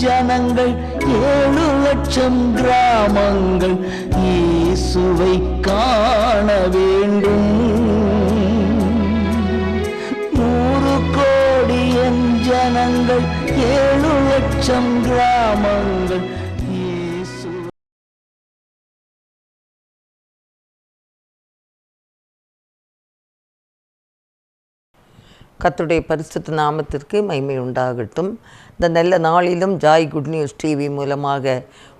ஜனங்கள் 7 லட்சம் கிராமங்கள் இயேசுவை காண வேண்டும். 100 கோடி ஜனங்கள் 7 லட்சம் கிராமங்கள் கர்த்தருடைய பரிசுத்த நாமத்திற்கு மகிமை உண்டாகட்டும். இந்த நல்ல நாளிலும் ஜாய் குட் நியூஸ் டிவி மூலமாக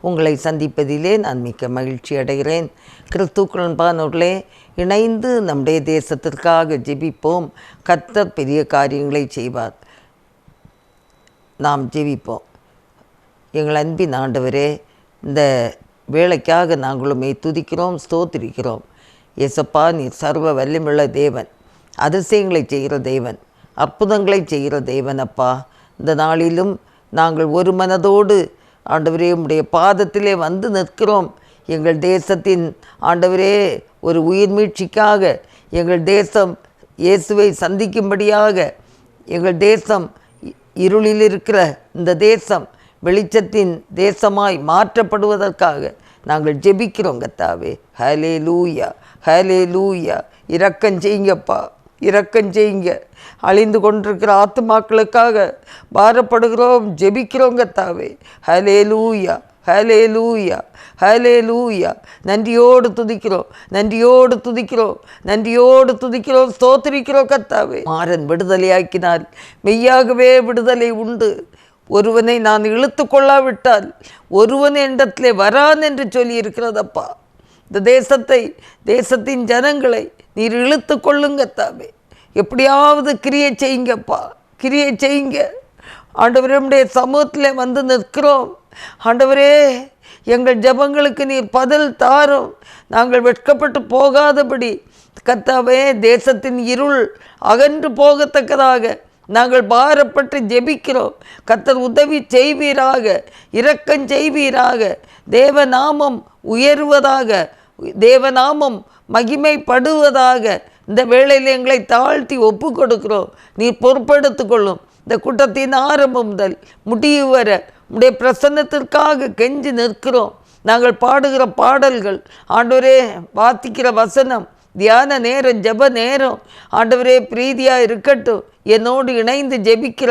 உங்களை சந்திப்பதிலே நான் மிக்க மகிழ்ச்சி அடைகிறேன். கிறிஸ்துவுக்குள் அன்பானவர்களே, இணைந்து நம்முடைய தேசத்திற்காக ஜெபிப்போம். கர்த்தர் பெரிய காரியங்களை செய்வார். நாம் ஜெபிப்போம். எங்கள் அன்பின் ஆண்டவரே, இந்த வேலைக்காக நாங்களுமே துதிக்கிறோம், ஸ்தோத்திரிக்கிறோம். இயேசப்பா, நீர் சர்வ வல்லமையுள்ள தேவன், அதிசயங்களை செய்கிற தேவன், அற்புதங்களை செய்கிற தேவன். அப்பா, இந்த நாளிலும் நாங்கள் ஒரு மனதோடு ஆண்டவரே உம்முடைய பாதத்திலே வந்து நிற்கிறோம். எங்கள் தேசத்தின் ஆண்டவரே ஒரு உயிர் மீட்சிக்காக, எங்கள் தேசம் இயேசுவை சந்திக்கும்படியாக, எங்கள் தேசம் இருளில் இருக்கிற இந்த தேசம் வெளிச்சத்தின் தேசமாய் மாற்றப்படுவதற்காக நாங்கள் ஜெபிக்கிறோம். கர்த்தாவே, ஹல்லேலூயா, ஹல்லேலூயா. இரக்கம் செய்யுங்கப்பா, இரக்கம் செய்யுங்க. அழிந்து கொண்டிருக்கிற ஆத்துமாக்களுக்காக பாரப்படுகிறோம், ஜெபிக்கிறோம். கர்த்தாவே, ஹல்லேலூயா, ஹல்லேலூயா, ஹல்லேலூயா. நன்றியோடு துதிக்கிறோம், நன்றியோடு துதிக்கிறோம், நன்றியோடு துதிக்கிறோம், ஸ்தோத்திரிக்கிறோம். கர்த்தாவே, மாறன் விடுதலையாக்கினால் மெய்யாகவே விடுதலை உண்டு. ஒருவனை நான் இழுத்து கொள்ளாவிட்டால் ஒருவன் இடத்திலே வரான் என்று சொல்லி இருக்கிறதப்பா. இந்த தேசத்தின் ஜனங்களை நீர் இழுத்து கொள்ளுங்க தாவே. எப்படியாவது கிரியை செய்யுங்கப்பா, கிரியை செய்யுங்க ஆண்டவரே. நம்முடைய சமூகத்தில் வந்து நிற்கிறோம் ஆண்டவரே. எங்கள் ஜெபங்களுக்கு நீர் பதில் தாரும். நாங்கள் வெட்கப்பட்டு போகாதபடி கர்த்தாவே, தேசத்தின் இருள் அகன்று போகத்தக்கதாக நாங்கள் பாரப்பட்டு ஜெபிக்கிறோம். கர்த்தர் உதவி செய்வீராக, இரக்கம் செய்வீராக. தேவநாமம் உயர்வதாக, தேவநாமம் மகிமைப்படுவதாக. இந்த வேளையில் எங்களை தாழ்த்தி ஒப்பு கொடுக்கிறோம். நீ பொறுப்பெடுத்து கொள்ளும். இந்த கூட்டத்தின் ஆரம்பம் முதல் முடிவு வர உடைய பிரசன்னத்திற்காக கெஞ்சி நிற்கிறோம். நாங்கள் பாடுகிற பாடல்கள் ஆண்டவரே, வாசிக்கிற வசனம், தியான நேரம், ஜெப நேரம் ஆண்டவரே பிரீதியாக இருக்கட்டும். என்னோடு இணைந்து ஜெபிக்கிற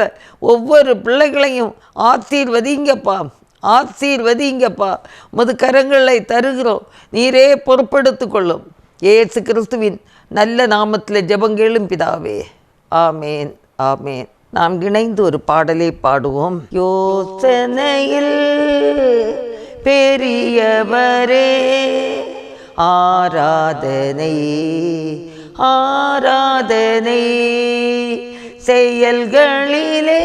ஒவ்வொரு பிள்ளைகளையும் ஆசீர்வதிங்கப்பா, ஆசீர்வதிங்கப்பா. உமது கரங்களை தருகிறோம். நீரே பொறுப்பெடுத்து கொள்ளும். இயேசு கிறிஸ்துவின் நல்ல நாமத்தில் ஜெபங்களும் பிதாவே, ஆமேன், ஆமேன். நாம் இணைந்து ஒரு பாடலை பாடுவோம். யோசனையில் பெரியவரே, ஆராதனை, ஆராதனை. செயல்களிலே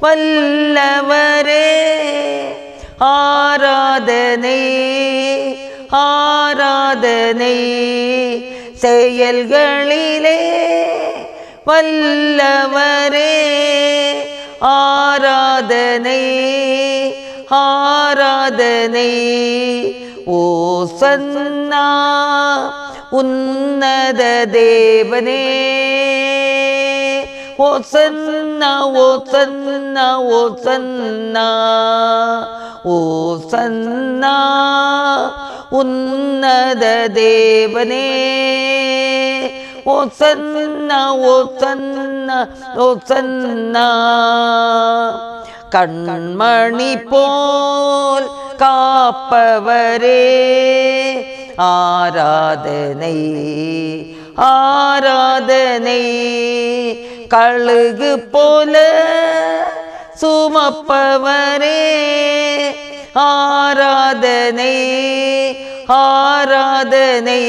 வல்லவரே, ஆராதனை, ஆராதனை. செயல்களிலே வல்லவரே, ஆராதனை, ஆராதனை. ஓசன்னா உன்னத தேவனே, ஓசன்னா, ஓசன்னா, ஓசன்னா, ஓசன்னா உன்னத தேவனே, ஓசன்னா, ஓசன்னா, ஓசன்னா. கண்மணி போல் காப்பவரே, ஆராதனை, ஆராதனை. கழுகு போல சுமப்பவரே, ஆராதனை, ஆராதனை.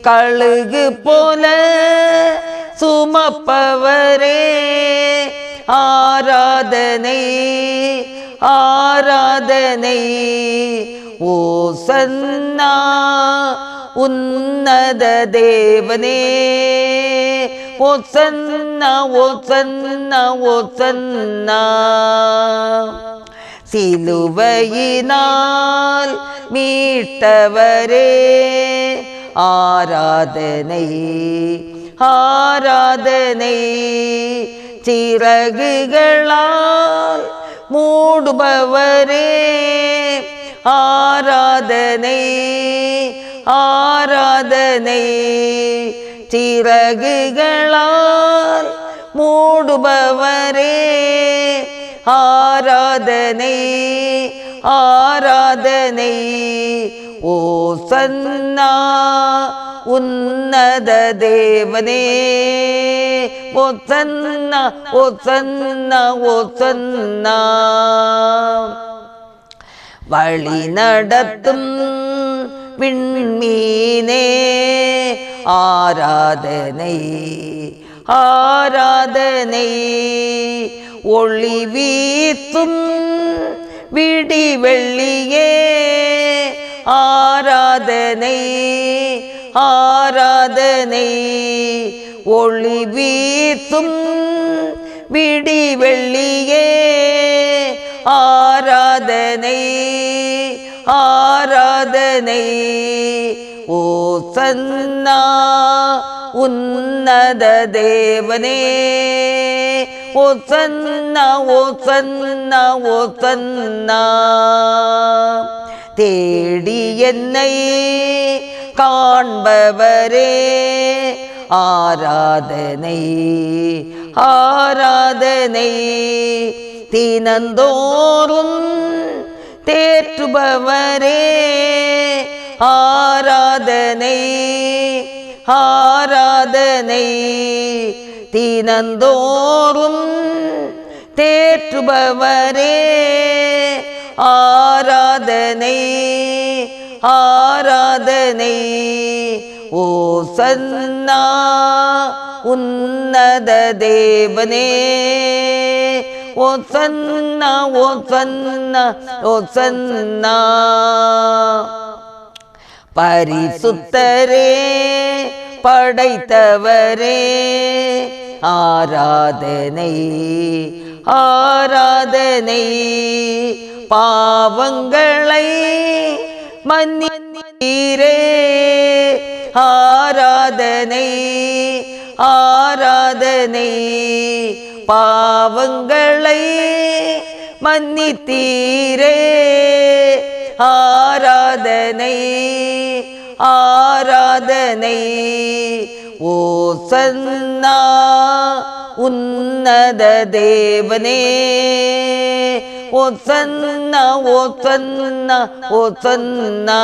கழுகு போல சுமப்பவரே, ஆராதனை, ஆராதனை. ஓசன்னா உன்னத தேவனே, ஓசன்னா, ஓசன்னா, ஓசன்னா. சிலுவையினால் மீட்டவரே, ஆராதனை, ஆராதனை. சிறகுகளால் மூடுபவரே ஆராதனை ஆராதனை. சிறகுகளால் மூடுபவரே ஆராதனை ஆராதனை. ஓசன்னா உன்னத தேவனே ஓசன்னா ஓசன்னா ஓசன்னா. வழி நடத்தும் விண்மீனே ஆராதனை ஆராதனை. ஒளி வீசும் விடி வெள்ளியே ஆராதனை ஆராதனை. ஒளி வீசும் விடி வெள்ளியே ஆராதனை ஆராதனை. ஓசன்னா உன்னத தேவனே ஓசன்னா ஓசன்னா ஓசன்னா. தேடி என்னை காண்பவரே ஆராதனை ஆராதனை. தினந்தோறும் தேற்றுபவரே ஆராதனை ஆராதனை. தினந்தோறும் தேற்றுபவரே ஆராதனை ஆராதனை. ஓசன்னா உன்னத தேவனே ஓசன்னா ஓசன்னா ஓசன்னா. பரிசுத்தரே படைத்தவரே ஆராதனை ஆராதனை. பாவங்களை மன்னித்தீரே ஆராதனை ஆராதனை. பாவங்களை மன்னித்தீரே ஆராதனை ஆராதனை. ஓசன்னா உன்னத தேவனே ஓசன்னா ஓசன்னா ஓசன்னா.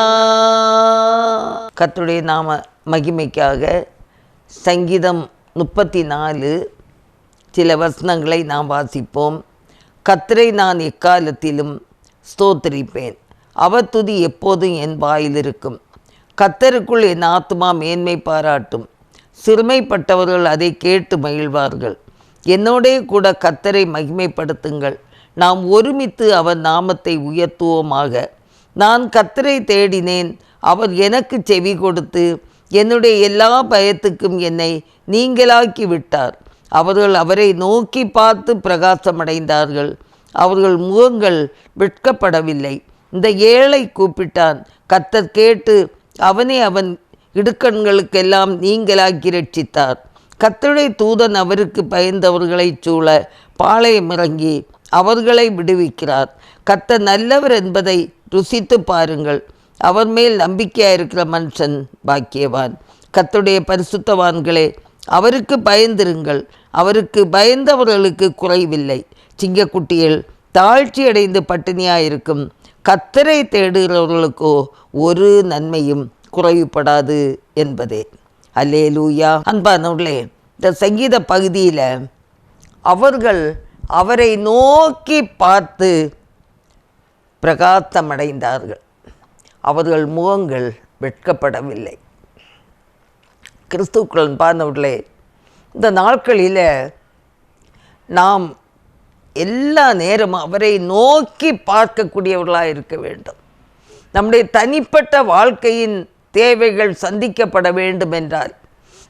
கர்த்தருடைய நாம மகிமைக்காக சங்கீதம் 34 சில வசனங்களை நாம் வாசிப்போம். கர்த்தரை நான் எக்காலத்திலும் ஸ்தோத்திரிப்பேன், அவர் துதி எப்போதும் என் வாயில் இருக்கும். கர்த்தருக்குள் என் ஆத்துமா மேன்மை பாராட்டும், சிறுமைப்பட்டவர்கள் அதை கேட்டு மகிழ்வார்கள். என்னோடே கூட கர்த்தரை மகிமைப்படுத்துங்கள், நாம் ஒருமித்து அவர் நாமத்தை உயர்த்துவோமாக. நான் கர்த்தரை தேடினேன், அவர் எனக்கு செவி கொடுத்து என்னுடைய எல்லா பயத்துக்கும் என்னை நீங்களாக்கி விட்டார். அவர்கள் அவரை நோக்கி பார்த்து பிரகாசமடைந்தார்கள், அவர்கள் முகங்கள் வெட்கப்படவில்லை. இந்த ஏழை கூப்பிட்டான், கர்த்தர் கேட்டு அவனை அவன் இடுக்கண்களுக்கெல்லாம் நீங்களாக்கி ரட்சித்தார். கர்த்தருடைய தூதன் அவருக்கு பயந்தவர்களை சூழ பாளையமிறங்கி அவர்களை விடுவிக்கிறார். கர்த்தர் நல்லவர் என்பதை ருசித்து பாருங்கள், அவர் மேல் நம்பிக்கையாயிருக்கிற மனுஷன் பாக்கியவான். கர்த்தருடைய பரிசுத்தவான்களே, அவருக்கு பயந்திருங்கள், அவருக்கு பயந்தவர்களுக்கு குறைவில்லை. சிங்கக்குட்டிகள் தாழ்ச்சியடைந்து பட்டினியாயிருக்கும், கர்த்தரை தேடுகிறவர்களுக்கோ ஒரு நன்மையும் குறைவுபடாது என்பதே. அல்லேலூயா. அன்பானவர்களே, இந்த சங்கீத பகுதியில் அவர்கள் அவரை நோக்கி பார்த்து பிரகாசமடைந்தார்கள், அவர்கள் முகங்கள் வெட்கப்படவில்லை. கிறிஸ்துவுக்குள் அன்பானவர்களே, இந்த நாட்களில் நாம் எல்லா நேரமும் அவரை நோக்கி பார்க்கக்கூடியவர்களாக இருக்க வேண்டும். நம்முடைய தனிப்பட்ட வாழ்க்கையின் தேவைகள் சந்திக்கப்பட வேண்டும் என்றால்,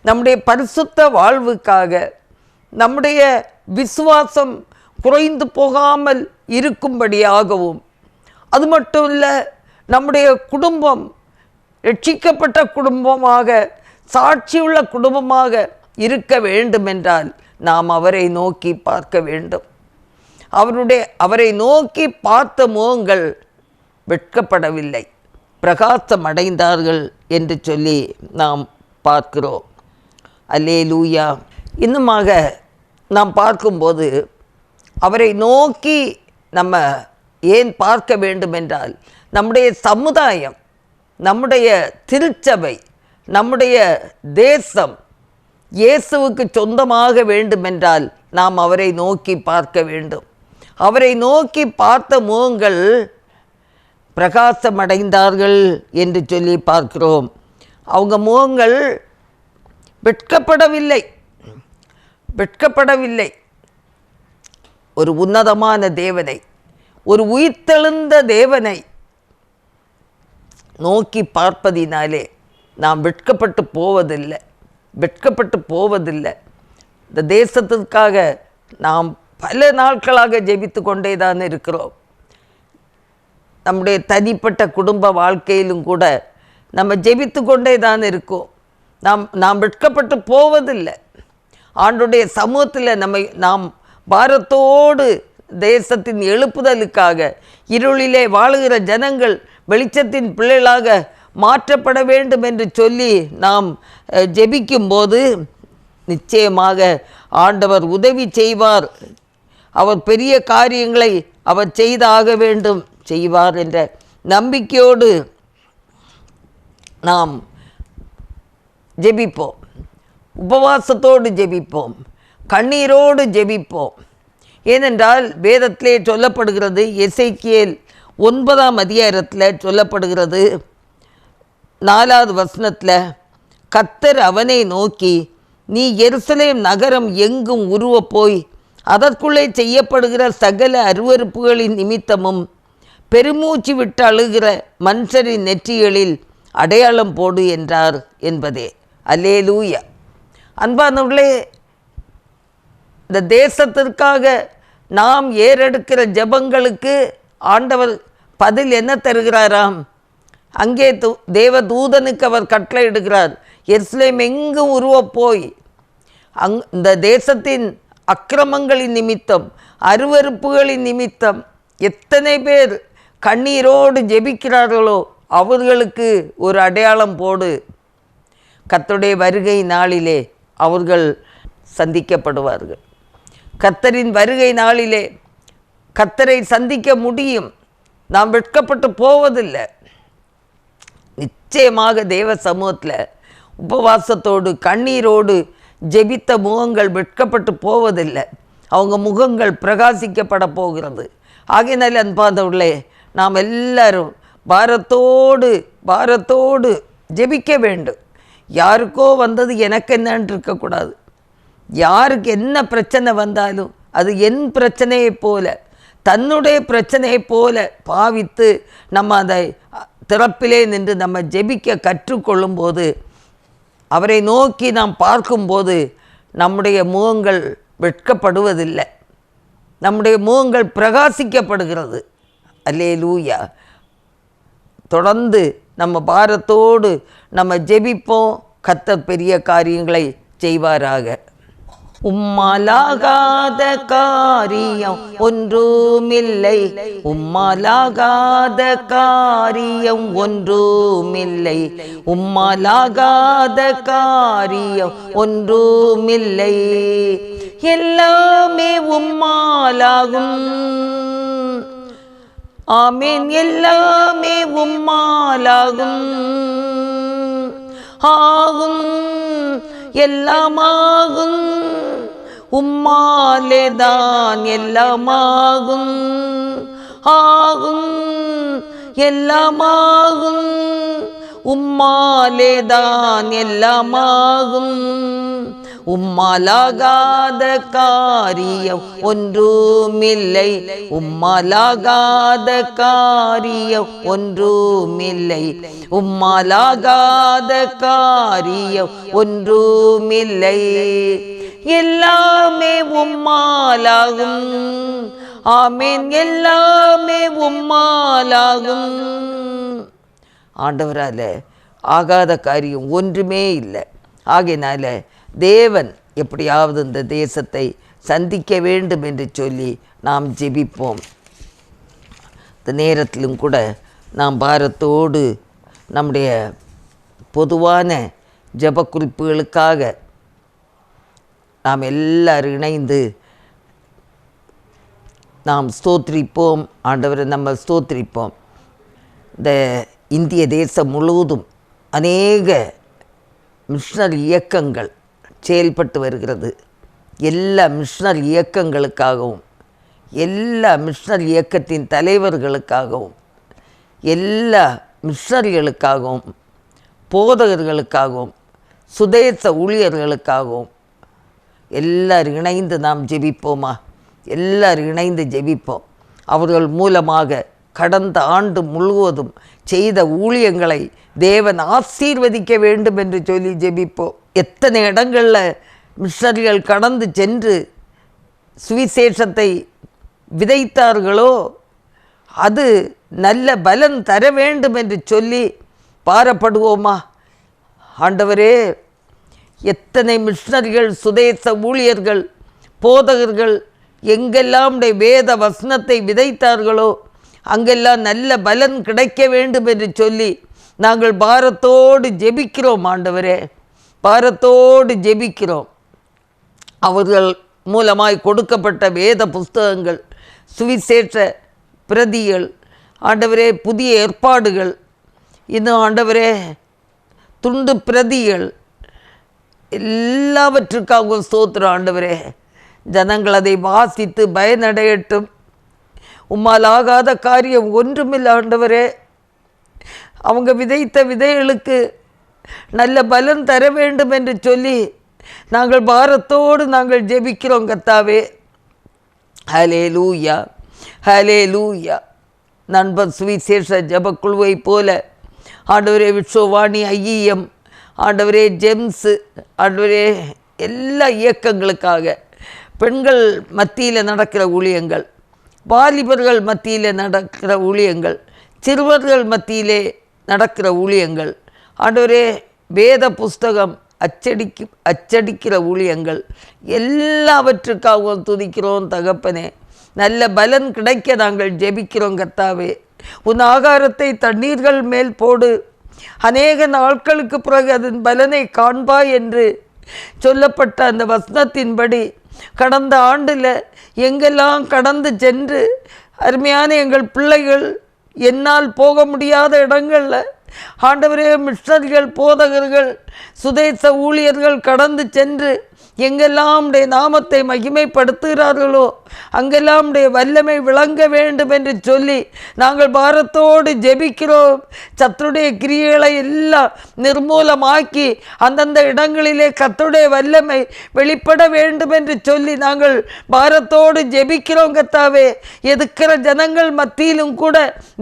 நம்முடைய பரிசுத்த வாழ்வுக்காக, நம்முடைய விசுவாசம் குறைந்து போகாமல் இருக்கும்படியாகவும், அது மட்டும் இல்லை, நம்முடைய குடும்பம் ரட்சிக்கப்பட்ட குடும்பமாக, சாட்சியுள்ள குடும்பமாக இருக்க வேண்டும் என்றால் நாம் அவரை நோக்கி பார்க்க வேண்டும். அவரை நோக்கி பார்த்த முகங்கள் வெட்கப்படவில்லை, பிரகாசம் அடைந்தார்கள் என்று சொல்லி நாம் பார்க்கிறோம். அல்லேலூயா. இன்னுமாக நாம் பார்க்கும்போது அவரை நோக்கி நம்ம ஏன் பார்க்க வேண்டும் என்றால், நம்முடைய சமுதாயம், நம்முடைய திருச்சபை, நம்முடைய தேசம் இயேசுவுக்கு சொந்தமாக வேண்டுமென்றால் நாம் அவரை நோக்கி பார்க்க வேண்டும். அவரை நோக்கி பார்த்த முகங்கள் பிரகாசமடைந்தார்கள் என்று சொல்லி பார்க்கிறோம். அவங்க முகங்கள் வெட்கப்படவில்லை. ஒரு உன்னதமான தேவனை, ஒரு உயிர்த்தெழுந்த தேவனை நோக்கி பார்ப்பதினாலே நாம் வெட்கப்பட்டு போவதில்லை. இந்த தேசத்திற்காக நாம் பல நாட்களாக ஜெபித்து கொண்டே தான் இருக்கிறோம். நம்முடைய தனிப்பட்ட குடும்ப வாழ்க்கையிலும் கூட நம்ம ஜெபித்து கொண்டே தான் இருக்கோம். நாம் வெட்கப்பட்டு போவதில்லை. ஆண்டுடைய சமூகத்தில் நாம் பாரத்தோடு தேசத்தின் எழுப்புதலுக்காக, இருளிலே வாழுகிற ஜனங்கள் வெளிச்சத்தின் பிள்ளைகளாக மாற்றப்பட வேண்டும் என்று சொல்லி நாம் ஜெபிக்கும்போது நிச்சயமாக ஆண்டவர் உதவி செய்வார். அவர் பெரிய காரியங்களை அவர் செய்தாக வேண்டும், செய்வார் என்ற நம்பிக்கையோடு நாம் ஜெபிப்போம். உபவாசத்தோடு ஜெபிப்போம், கண்ணீரோடு ஜெபிப்போம். ஏனென்றால் வேதத்திலே சொல்லப்படுகிறது, எசேக்கியேல் 9ஆம் அதிகாரத்தில் சொல்லப்படுகிறது, 4வது வசனத்தில், கர்த்தர் அவனை நோக்கி, நீ எருசலேம் நகரம் எங்கும் உருவப் போய் அதற்குள்ளே செய்யப்படுகிற சகல அருவருப்புகளின் நிமித்தமும் பெருமூச்சு விட்டு அழுகிற மனுஷரின் நெற்றிகளில் அடையாளம் போடு என்றார் என்பதே. அல்லேலூயா. அன்பானவர்களே, இந்த தேசத்திற்காக நாம் ஏறெடுக்கிற ஜெபங்களுக்கு ஆண்டவர் பதில் என்ன தருகிறாராம்? அங்கே தேவ தூதனுக்கு அவர் கட்டளையிடுகிறார், எருசலேம் எங்கும் உருவப் போய் இந்த தேசத்தின் அக்கிரமங்களின் நிமித்தம், அருவருப்புகளின் நிமித்தம் எத்தனை பேர் கண்ணீரோடு ஜெபிக்கிறார்களோ அவர்களுக்கு ஒரு அடையாளம் போடு. கர்த்தருடைய வருகை நாளிலே அவர்கள் சந்திக்கப்படுவார்கள். கர்த்தரின் வருகை நாளிலே கர்த்தரை சந்திக்க முடியும். நாம் வெட்கப்பட்டு போவதில்லை. நிச்சயமாக தேவ சமூகத்தில் உபவாசத்தோடு கண்ணீரோடு ஜெபித்த முகங்கள் வெட்கப்பட்டு போவதில்லை. அவங்க முகங்கள் பிரகாசிக்கப்பட போகிறது. ஆகையினால் அன்பானவர்களே, நாம் எல்லாரும் பாரத்தோடு ஜெபிக்க வேண்டும். யாருக்கோ வந்தது எனக்கு என்னன்னு இருக்கக்கூடாது. யாருக்கு என்ன பிரச்சனை வந்தாலும் அது என் பிரச்சனையை போல, தன்னுடைய பிரச்சனையை போல பாவித்து நம்ம அதை திறப்பிலே நின்று நம்ம ஜெபிக்க கற்றுக்கொள்ளும்போது, அவரை நோக்கி நாம் பார்க்கும்போது நம்முடைய முகங்கள் வெட்கப்படுவதில்லை, நம்முடைய முகங்கள் பிரகாசிக்கப்படுகிறது. அல்லேலூயா. தொடர்ந்து நம்ம பாரத்தோடு நம்ம ஜெபிப்போம். கர்த்தர் பெரிய காரியங்களை செய்வாராக. உம்மாலாகாத காரியம் ஒன்றுமில்லை, உம்மாலாகாத காரியம் ஒன்றுமில்லை, உம்மாலாகாத காரியம் ஒன்றுமில்லை, எல்லாமே உம்மாலாகும். ஆமீன். எல்லாமே உம்மாலாகும். ஆகும், எல்லாமாகும், உம்மாலேதான் எல்லாமாகும். ஆகும், எல்லாமாகும், உம்மாலேதான் எல்லாமாகும். உம்மாலாகாத காரியம் ஒன்றுமில்லை, உம்மாலாகாத காரியம் ஒன்றுமில்லை, உம்மாலாகாத காரியம் ஒன்றுமில்லை, எல்லாமே உம்மாலாகும். ஆமீன். எல்லாமே உம்மாலாகும். ஆண்டவரால ஆகாத காரியம் ஒன்றுமே இல்லை. ஆகையினால தேவன் எப்படியாவது இந்த தேசத்தை சந்திக்க வேண்டும் என்று சொல்லி நாம் ஜெபிப்போம். இந்த நேரத்திலும் கூட நாம் பாரத்தோடு நம்முடைய பொதுவான ஜெப குறிப்புகளுக்காக நாம் எல்லாரும் இணைந்து நாம் ஸ்தோத்திரிப்போம். ஆண்டவரை நம்ம ஸ்தோத்திரிப்போம். இந்த இந்திய தேசம் முழுவதும் அநேக மிஷனரி இயக்கங்கள் செயல்பட்டு வருகிறது. எல்லா மிஷனரி இயக்கங்களுக்காகவும், எல்லா மிஷனரி இயக்கத்தின் தலைவர்களுக்காகவும், எல்லா மிஷனரிகளுக்காகவும், போதகர்களுக்காகவும், சுதேச ஊழியர்களுக்காகவும் எல்லாரும் இணைந்து நாம் ஜெபிப்போமா? எல்லாரும் இணைந்து ஜெபிப்போம். அவர்கள் மூலமாக கடந்த ஆண்டு முழுவதும் செய்த ஊழியங்களை தேவன் ஆசீர்வதிக்க வேண்டும் என்று சொல்லி ஜெபிப்போம். எத்தனை இடங்களில் மிஷனரிகள் கடந்து சென்று சுவிசேஷத்தை விதைத்தார்களோ அது நல்ல பலன் தர வேண்டும் என்று சொல்லி பாரப்படுவோமா? ஆண்டவரே, எத்தனை மிஷனரிகள், சுதேச ஊழியர்கள், போதகர்கள் எங்கெல்லாம் வேத வசனத்தை விதைத்தார்களோ அங்கெல்லாம் நல்ல பலன் கிடைக்க வேண்டும் என்று சொல்லி நாங்கள் பாரத்தோடு ஜெபிக்கிறோம். ஆண்டவரே, பாரத்தோடு ஜெபிக்கிறோம். அவர்கள் மூலமாய் கொடுக்கப்பட்ட வேத புஸ்தகங்கள், சுவிசேஷ பிரதிகள், ஆண்டவரே புதிய ஏற்பாடுகள், இன்னும் ஆண்டவரே துண்டு பிரதிகள், எல்லாவற்றுக்காகவும் ஸ்தோத்திரம். ஆண்டவரே, ஜனங்கள் அதை வாசித்து பயனடையட்டும். உம்மால் ஆகாத காரியம் ஒன்றுமில்லை. ஆண்டவரே, அவங்க விதைத்த விதைகளுக்கு நல்ல பலன் தர வேண்டும் என்று சொல்லி நாங்கள் பாரத்தோடு நாங்கள் ஜெபிக்கிறோம். கர்த்தாவே, ஹல்லேலூயா, ஹல்லேலூயா. நண்பர் சுவிசேஷ ஜபக்குழுவை போல ஆண்டவரே விஸ்வவாணி, ஐஎம், ஆண்டவரே ஜெம்ஸு, ஆண்டவரே எல்லா இயக்கங்களுக்காக, பெண்கள் மத்தியில் நடக்கிற ஊழியங்கள், வாலிபர்கள் மத்தியில் நடக்கிற ஊழியங்கள், சிறுவர்கள் மத்தியிலே நடக்கிற ஊழியங்கள், ஆண்டவரே வேத புஸ்தகம் அச்சடிக்கிற ஊழியங்கள், எல்லாவற்றுக்காகவும் துதிக்கிறோம். தகப்பனே, நல்ல பலன் கிடைக்க நாங்கள் ஜெபிக்கிறோம். கர்த்தாவே, உன் ஆகாரத்தை தண்ணீர்கள் மேல் போடு, அநேக நாட்களுக்கு பிறகு அதன் பலனை காண்பாய் என்று சொல்லப்பட்ட அந்த வசனத்தின்படி கடந்த ஆண்டில் எங்கெல்லாம் கடந்து சென்று அருமையான எங்கள் பிள்ளைகள் என்னால் போக முடியாத இடங்களில் ஆண்டவரே மிஷனரிகள், போதகர்கள், சுதேச ஊழியர்கள் கடந்து சென்று எங்கெல்லாம் உடைய நாமத்தை மகிமைப்படுத்துகிறார்களோ அங்கெல்லாம் உடைய வல்லமை விளங்க வேண்டும் என்று சொல்லி நாங்கள் பாரத்தோடு ஜெபிக்கிறோம். சத்துருடைய கிரியைகளை எல்லாம் நிர்மூலமாக்கி அந்தந்த இடங்களிலே கர்த்தருடைய வல்லமை வெளிப்பட வேண்டும் என்று சொல்லி நாங்கள் பாரத்தோடு ஜெபிக்கிறோம். கர்த்தாவே, எதுக்கிற ஜனங்கள் மத்தியிலும் கூட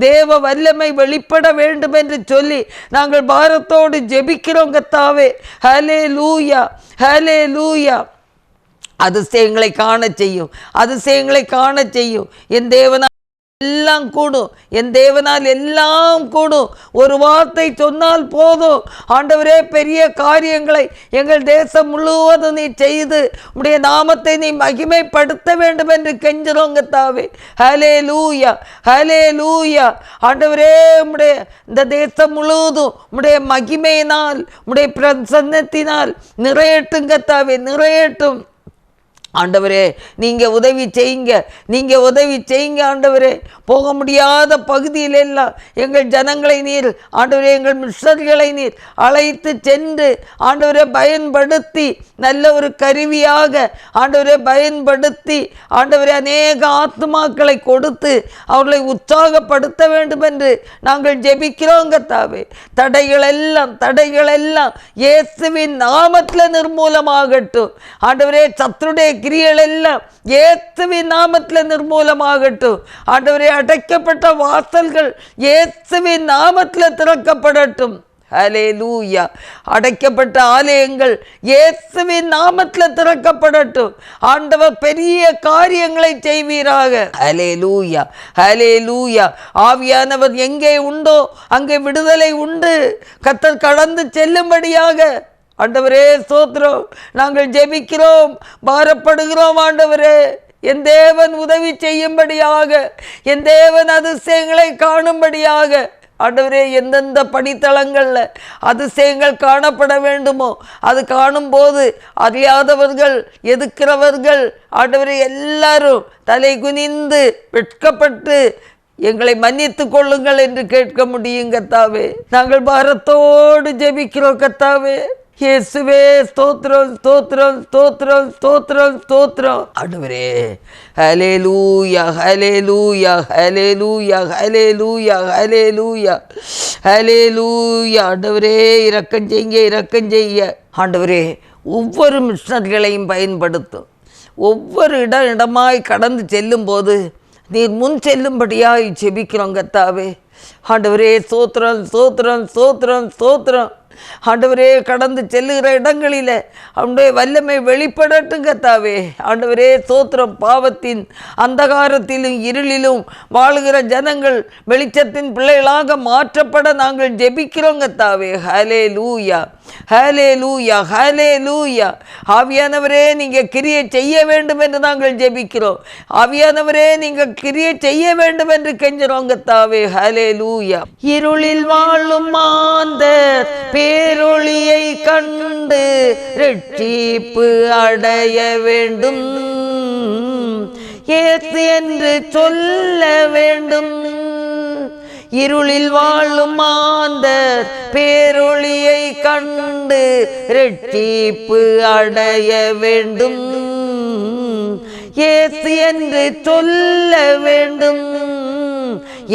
தேவ வல்லமை வெளிப்பட வேண்டும் என்று சொல்லி நாங்கள் பாரத்தோடு ஜெபிக்கிறோம். கர்த்தாவே, ஹல்லேலூயா, ஹல்லேலூயா. அதிசயங்களை காண செய்யும், அதிசயங்களை காண செய்யும். என் தேவனால் எல்லாம் கூடும், என் தேவனால் எல்லாம் கூடும். ஒரு வார்த்தை சொன்னால் போதும். ஆண்டவரே, பெரிய காரியங்களை எங்கள் தேசம் முழுவதும் நீ செய்து உடைய நாமத்தை நீ மகிமைப்படுத்த வேண்டும் என்று கெஞ்சுறோம். கர்த்தாவே, ஹல்லேலூயா, ஹல்லேலூயா. ஆண்டவரே, உடைய இந்த தேசம் முழுவதும் உடைய மகிமையினால், உடைய பிரசன்னத்தினால் நிறையட்டும். கர்த்தாவே, நிறையட்டும். ஆண்டவரே, நீங்கள் உதவி செய்யுங்க, நீங்கள் உதவி செய்யுங்க. ஆண்டவரே, போக முடியாத பகுதியில் எல்லாம் எங்கள் ஜனங்களை நீர், ஆண்டவரே எங்கள் மிஷனரிகளை நீர் அழைத்து சென்று ஆண்டவரை பயன்படுத்தி நல்ல ஒரு கருவியாக ஆண்டவரை பயன்படுத்தி ஆண்டவரை அநேக ஆத்மாக்களை கொடுத்து அவர்களை உற்சாகப்படுத்த வேண்டும் என்று நாங்கள் ஜெபிக்கிறோம். கர்த்தாவே, தடைகள் எல்லாம் இயேசுவின் நாமத்தில் நிர்மூலமாகட்டும். ஆண்டவரே, சத்துருடைய கிரியைகள் எல்லாம் இயேசுவின் நாமத்தில் நிர்மூலமாகட்டும். ஆண்டவரே, அடைக்கப்பட்ட வாசல்கள் இயேசுவின் நாமத்தில் திறக்கப்படட்டும். ஹல்லேலூயா. அடைக்கப்பட்ட ஆலயங்கள் இயேசுவின் நாமத்தில் திறக்கப்படட்டும். ஆண்டவர் பெரிய காரியங்களை செய்வீராக. ஹல்லேலூயா, ஹல்லேலூயா. ஆவியானவர் எங்கே உண்டோ அங்கே விடுதலை உண்டு. கர்த்தர் கடந்து செல்லும்படியாக ஆண்டவரே ஸ்தோத்திரம். நாங்கள் ஜெபிக்கிறோம், பாரப்படுகிறோம் ஆண்டவரே. என் தேவன் உதவி செய்யும்படியாக, என் தேவன் அதிசயங்களை காணும்படியாக ஆண்டவரே, எந்தெந்த படித்தளங்களில் அதிசயங்கள் காணப்பட வேண்டுமோ அது காணும்போது அறியாதவர்கள், எதுக்கிறவர்கள் ஆண்டவரே எல்லாரும் தலை குனிந்து வெட்கப்பட்டு எங்களை மன்னித்து கொள்ளுங்கள் என்று கேட்க முடியும் கர்த்தாவே. நாங்கள் பாரத்தோடு ஜெபிக்கிறோம் கர்த்தாவே. இயேசுவே ஸ்தோத்திரம், ஸ்தோத்திரம், ஸ்தோத்திரம், ஸ்தோத்திரம், ஸ்தோத்திரம். ஆண்டவரே ஹல்லேலூயா, ஹல்லேலூயா, ஹல்லேலூயா, ஹல்லேலூயா, ஹல்லேலூயா, ஹல்லேலூயா. ஆண்டவரே இரக்கம் செய்யுங்க, இரக்கம் செய்ய. ஆண்டவரே ஒவ்வொரு மிஷனரிகளையும் பயன்படுத்தும். ஒவ்வொரு இடமாய் கடந்து செல்லும் போது நீர் முன் செல்லும்படியாய் ஜெபிக்கிறோம் கர்த்தாவே. ஆண்டவரே ஸ்தோத்திரம், ஸ்தோத்திரம், ஸ்தோத்திரம், ஸ்தோத்திரம். ஆண்டவரே கடந்து செல்லுகிற இடங்களில் அவனுடைய வல்லமை வெளிப்படட்டும் கர்த்தாவே. ஆண்டவரே ஸ்தோத்திரம். பாவத்தின் அந்தகாரத்திலும் இருளிலும் வாழுகிற ஜனங்கள் வெளிச்சத்தின் பிள்ளைகளாக மாற்றப்பட நாங்கள் ஜெபிக்கிறோம் கர்த்தாவே. ஹல்லேலூயா, ஹல்லேலூயா, ஹல்லேலூயா. ஆவியானவரே நீங்கள் கிரியை செய்ய வேண்டும் என்று நாங்கள் ஜெபிக்கிறோம். ஆவியானவரே நீங்கள் கிரியை செய்ய வேண்டும் என்று கெஞ்சுறோம் கர்த்தாவே. ஹல்லேலூயா. இருளில் வாழும் மாந்தர் பேரொளியை கண்டு ரட்சிப்பு அடைய வேண்டும், இயேசு என்று சொல்ல வேண்டும். இருளில் வாழும் மாந்தர் பேரொளியை கண்டு ரட்சிப்பு அடைய வேண்டும், இயேசு என்று சொல்ல வேண்டும்,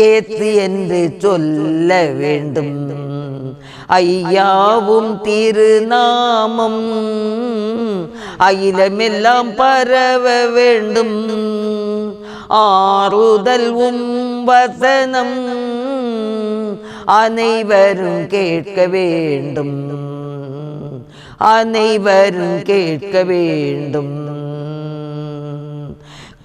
இயேசு என்று சொல்ல வேண்டும். ஐயாவும் திருநாமம் அகிலமெல்லாம் பரவ வேண்டும், ஆறுதல் வசனம் அனைவரும் கேட்க வேண்டும், அனைவரும் கேட்க வேண்டும்.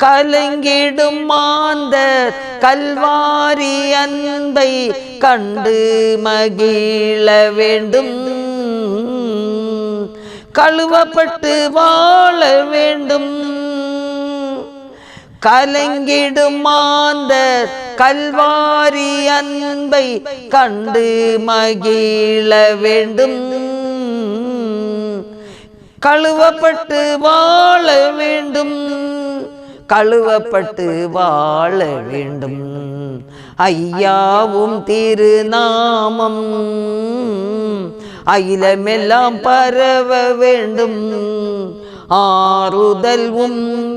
கலங்கிடும் மாந்தர் கல்வாரி அன்பை கண்டு மகிழ வேண்டும், கழுவப்பட்டு வாழ வேண்டும். கலங்கிடும் மாந்தர் கல்வாரி அன்பை கண்டு மகிழ வேண்டும், கழுவப்பட்டு வாழ வேண்டும், கழுவப்பட்டு வாழ வேண்டும். ஐயாவும் திருநாமம் அகிலமெல்லாம் பரவ வேண்டும், ஆறுதல்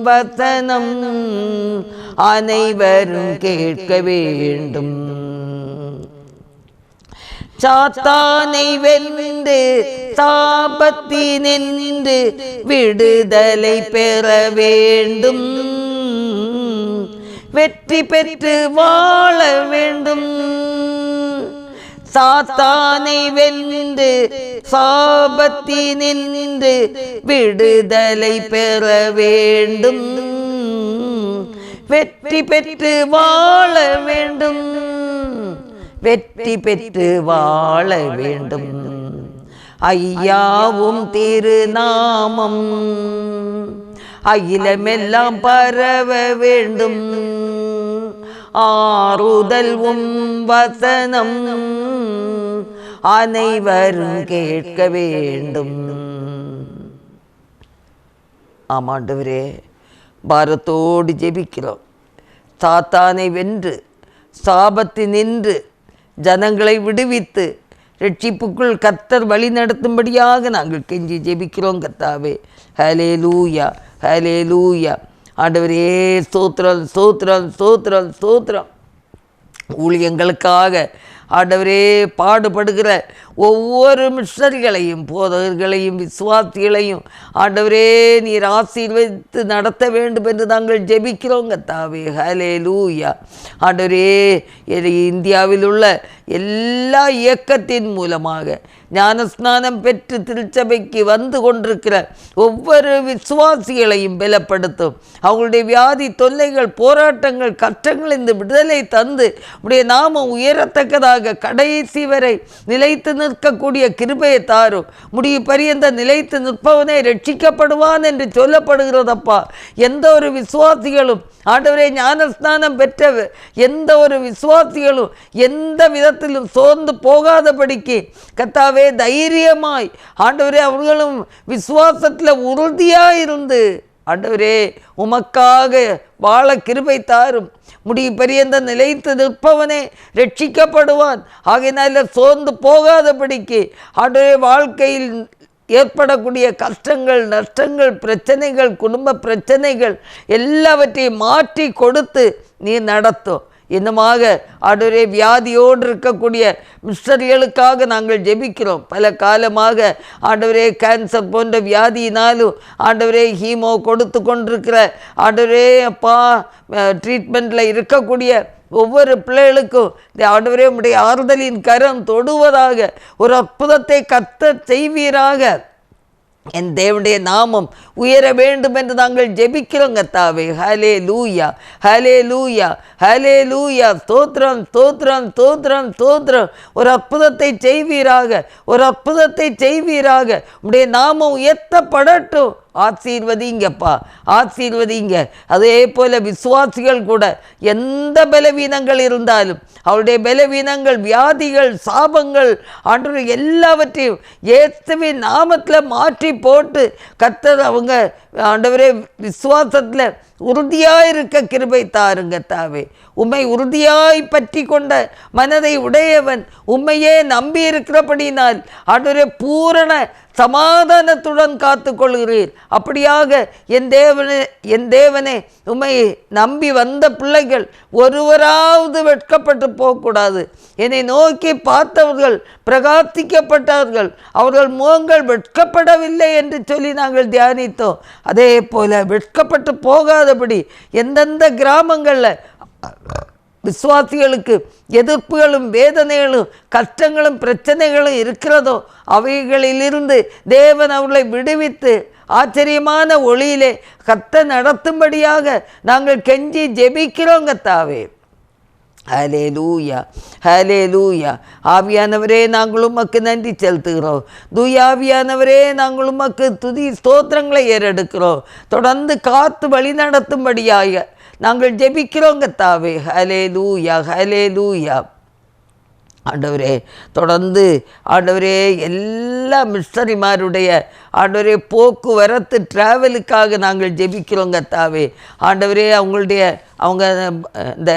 வசனம் அனைவரும் கேட்க வேண்டும். சாத்தானை வென்று சாபத்தினின்று விடுதலை பெற வேண்டும், வெற்றி பெற்று வாழ வேண்டும். சாத்தானை வென்று சாபத்தினின்று விடுதலை பெற வேண்டும், வெற்றி பெற்று வாழ வேண்டும், வெற்றி பெற்று வாழ வேண்டும். ஐயாவும் திருநாமம் அகிலமெல்லாம் பரவ வேண்டும், ஆறுதல் வசனம் அனைவரும் கேட்க வேண்டும். ஆமாண்டவரே, பாரத்தோடு ஜெபிக்கிறோம். சாத்தானை வென்று சாபத்தினின்று ஜனங்களை விடுவித்து ரட்சிப்புக்குள் கர்த்தர் வழி நடத்தும்படியாக நாங்கள் கெஞ்சி ஜெபிக்கிறோம் கர்த்தாவே. ஹல்லேலூயா, ஹல்லேலூயா. ஆண்டவரே ஸ்தோத்திரம், ஸ்தோத்திரம், ஸ்தோத்திரம், ஸ்தோத்திரம். ஊழியங்களுக்காக ஆண்டவரே பாடுபடுகிற ஒவ்வொரு மிஷனரிகளையும், போதகர்களையும், விசுவாசிகளையும் ஆண்டவரே நீர் ஆசீர்வதித்து நடத்த வேண்டும் என்று நாங்கள் ஜெபிக்கிறோம் கர்த்தாவே. ஹல்லேலூயா. ஆண்டவரே இந்தியாவில் உள்ள எல்லா இயக்கத்தின் மூலமாக ஞானஸ்நானம் பெற்று திருச்சபைக்கு வந்து கொண்டிருக்கிற ஒவ்வொரு விசுவாசிகளையும் பலப்படுத்தும். அவங்களுடைய வியாதி தொல்லைகள், போராட்டங்கள், கஷ்டங்கள் இந்த விடுதலை தந்து உடைய நாமம் உயரத்தக்கதாக கடைசி வரை நிலைத்து நிற்கக்கூடிய கிருபையை தாரும். முடிவு பரியந்த நிலைத்து நிற்பவனே ரட்சிக்கப்படுவான் என்று சொல்லப்படுகிறதப்பா. எந்த ஒரு விசுவாசிகளும் ஆண்டவரே ஞானஸ்நானம் பெற்ற எந்த ஒரு விசுவாசிகளும் எந்த விதத்திலும் சோர்ந்து போகாதபடிக்கு கர்த்தாவே தைரியமாய் ஆண்டவரே அவர்களும் விசுவாசத்தில் உறுதியாக இருந்து ஆண்டவரே உமக்காக வாழ கிருபை தாரும். முடிவு பரியந்த நிலைத்து நிற்பவனே ரட்சிக்கப்படுவான். ஆகையினால சோர்ந்து போகாதபடிக்கு ஆண்டவரே வாழ்க்கையில் ஏற்படக்கூடிய கஷ்டங்கள், நஷ்டங்கள், பிரச்சனைகள், குடும்ப பிரச்சனைகள் எல்லாவற்றையும் மாற்றி கொடுத்து நீ நடத்தும். இன்னுமாக ஆண்டவரே வியாதியோடு இருக்கக்கூடிய மிஸ்டரிகளுக்காக நாங்கள் ஜெபிக்கிறோம். பல காலமாக ஆண்டவரே கேன்சர் போன்ற வியாதியினாலும் ஆண்டவரே ஹீமோ கொடுத்து கொண்டிருக்கிற ஆண்டவரே அப்பா ட்ரீட்மெண்ட்டில் இருக்கக்கூடிய ஒவ்வொரு பிள்ளைகளுக்கும் இந்த ஆண்டவரே உம்முடைய ஆறுதலின் கரம் தொடுவதாக ஒரு அற்புதத்தை கர்த்தர் செய்வீராக. என் தேவனுடைய நாமம் உயர வேண்டும் என்று நாங்கள் ஜெபிக்கிறோம் கர்த்தாவே. ஹலே லூயா, ஹலே லூயா, ஹலே லூயா. ஸ்தோத்திரம், ஸ்தோத்திரம், ஸ்தோத்திரம், ஸ்தோத்திரம். ஒரு அற்புதத்தை செய்வீராக, ஒரு அற்புதத்தை செய்வீராக. உம்முடைய நாமம் உயர்த்தப்படட்டும். ஆசீர்வதிங்கப்பா, ஆசீர்வதிங்க. அதே போல விசுவாசிகள் கூட எந்த பலவீனங்கள் இருந்தாலும் அவருடைய பலவீனங்கள், வியாதிகள், சாபங்கள் ஆண்டு எல்லாவற்றையும் இயேசுவின் நாமத்தில் மாற்றி போட்டு கர்த்தர் அவங்க ஆண்டவரே விசுவாசத்தில் உறுதியாக இருக்க கிருபை தாருங்க தாவே. உம்மை உறுதியாய் பற்றி கொண்ட மனதை உடையவன் உம்மையே நம்பி இருக்கிறபடினால் ஆண்டவரே பூரண சமாதானத்துடன் காத்து கொள்கிறீர். அப்படியாக என் தேவனே உம்மை நம்பி வந்த பிள்ளைகள் ஒருவராவது வெட்கப்பட்டு போகக்கூடாது. என்னை நோக்கி பார்த்தவர்கள் பிரகாசிக்கப்பட்டார்கள், அவர்கள் முகங்கள் வெட்கப்படவில்லை என்று சொல்லி நாங்கள் தியானித்தோம். அதே போல வெட்கப்பட்டு போகாதபடி எந்தெந்த கிராமங்களில் விசுவாசிகளுக்கு எதிர்ப்புகளும் வேதனைகளும் கஷ்டங்களும் பிரச்சனைகளும் இருக்கிறதோ அவைகளிலிருந்து தேவன் அவர்களை விடுவித்து ஆச்சரியமான ஒளியிலே கர்த்தர் நடத்தும்படியாக நாங்கள் கெஞ்சி ஜெபிக்கிறோம் கர்த்தாவே. ஹலே லூயா, ஹலே லூயா. ஆவியானவரே நாங்கள் உமக்கு நன்றி செலுத்துகிறோம். தூயாவியானவரே நாங்கள் உமக்கு துதி ஸ்தோத்திரங்களை ஏறெடுக்கிறோம். தொடர்ந்து காத்து வழி நடத்தும்படியாக நாங்கள் ஜெபிக்கிறோம் கர்த்தாவே. ஹலே லூயா, ஹலே லூயா. ஆண்டவரே தொடர்ந்து ஆண்டவரே எல்லா மிஸ்டரிமாருடைய ஆண்டவரே போக்குவரத்து டிராவலுக்காக நாங்கள் ஜெபிக்கிறோம் கர்த்தாவே. ஆண்டவரே அவங்க இந்த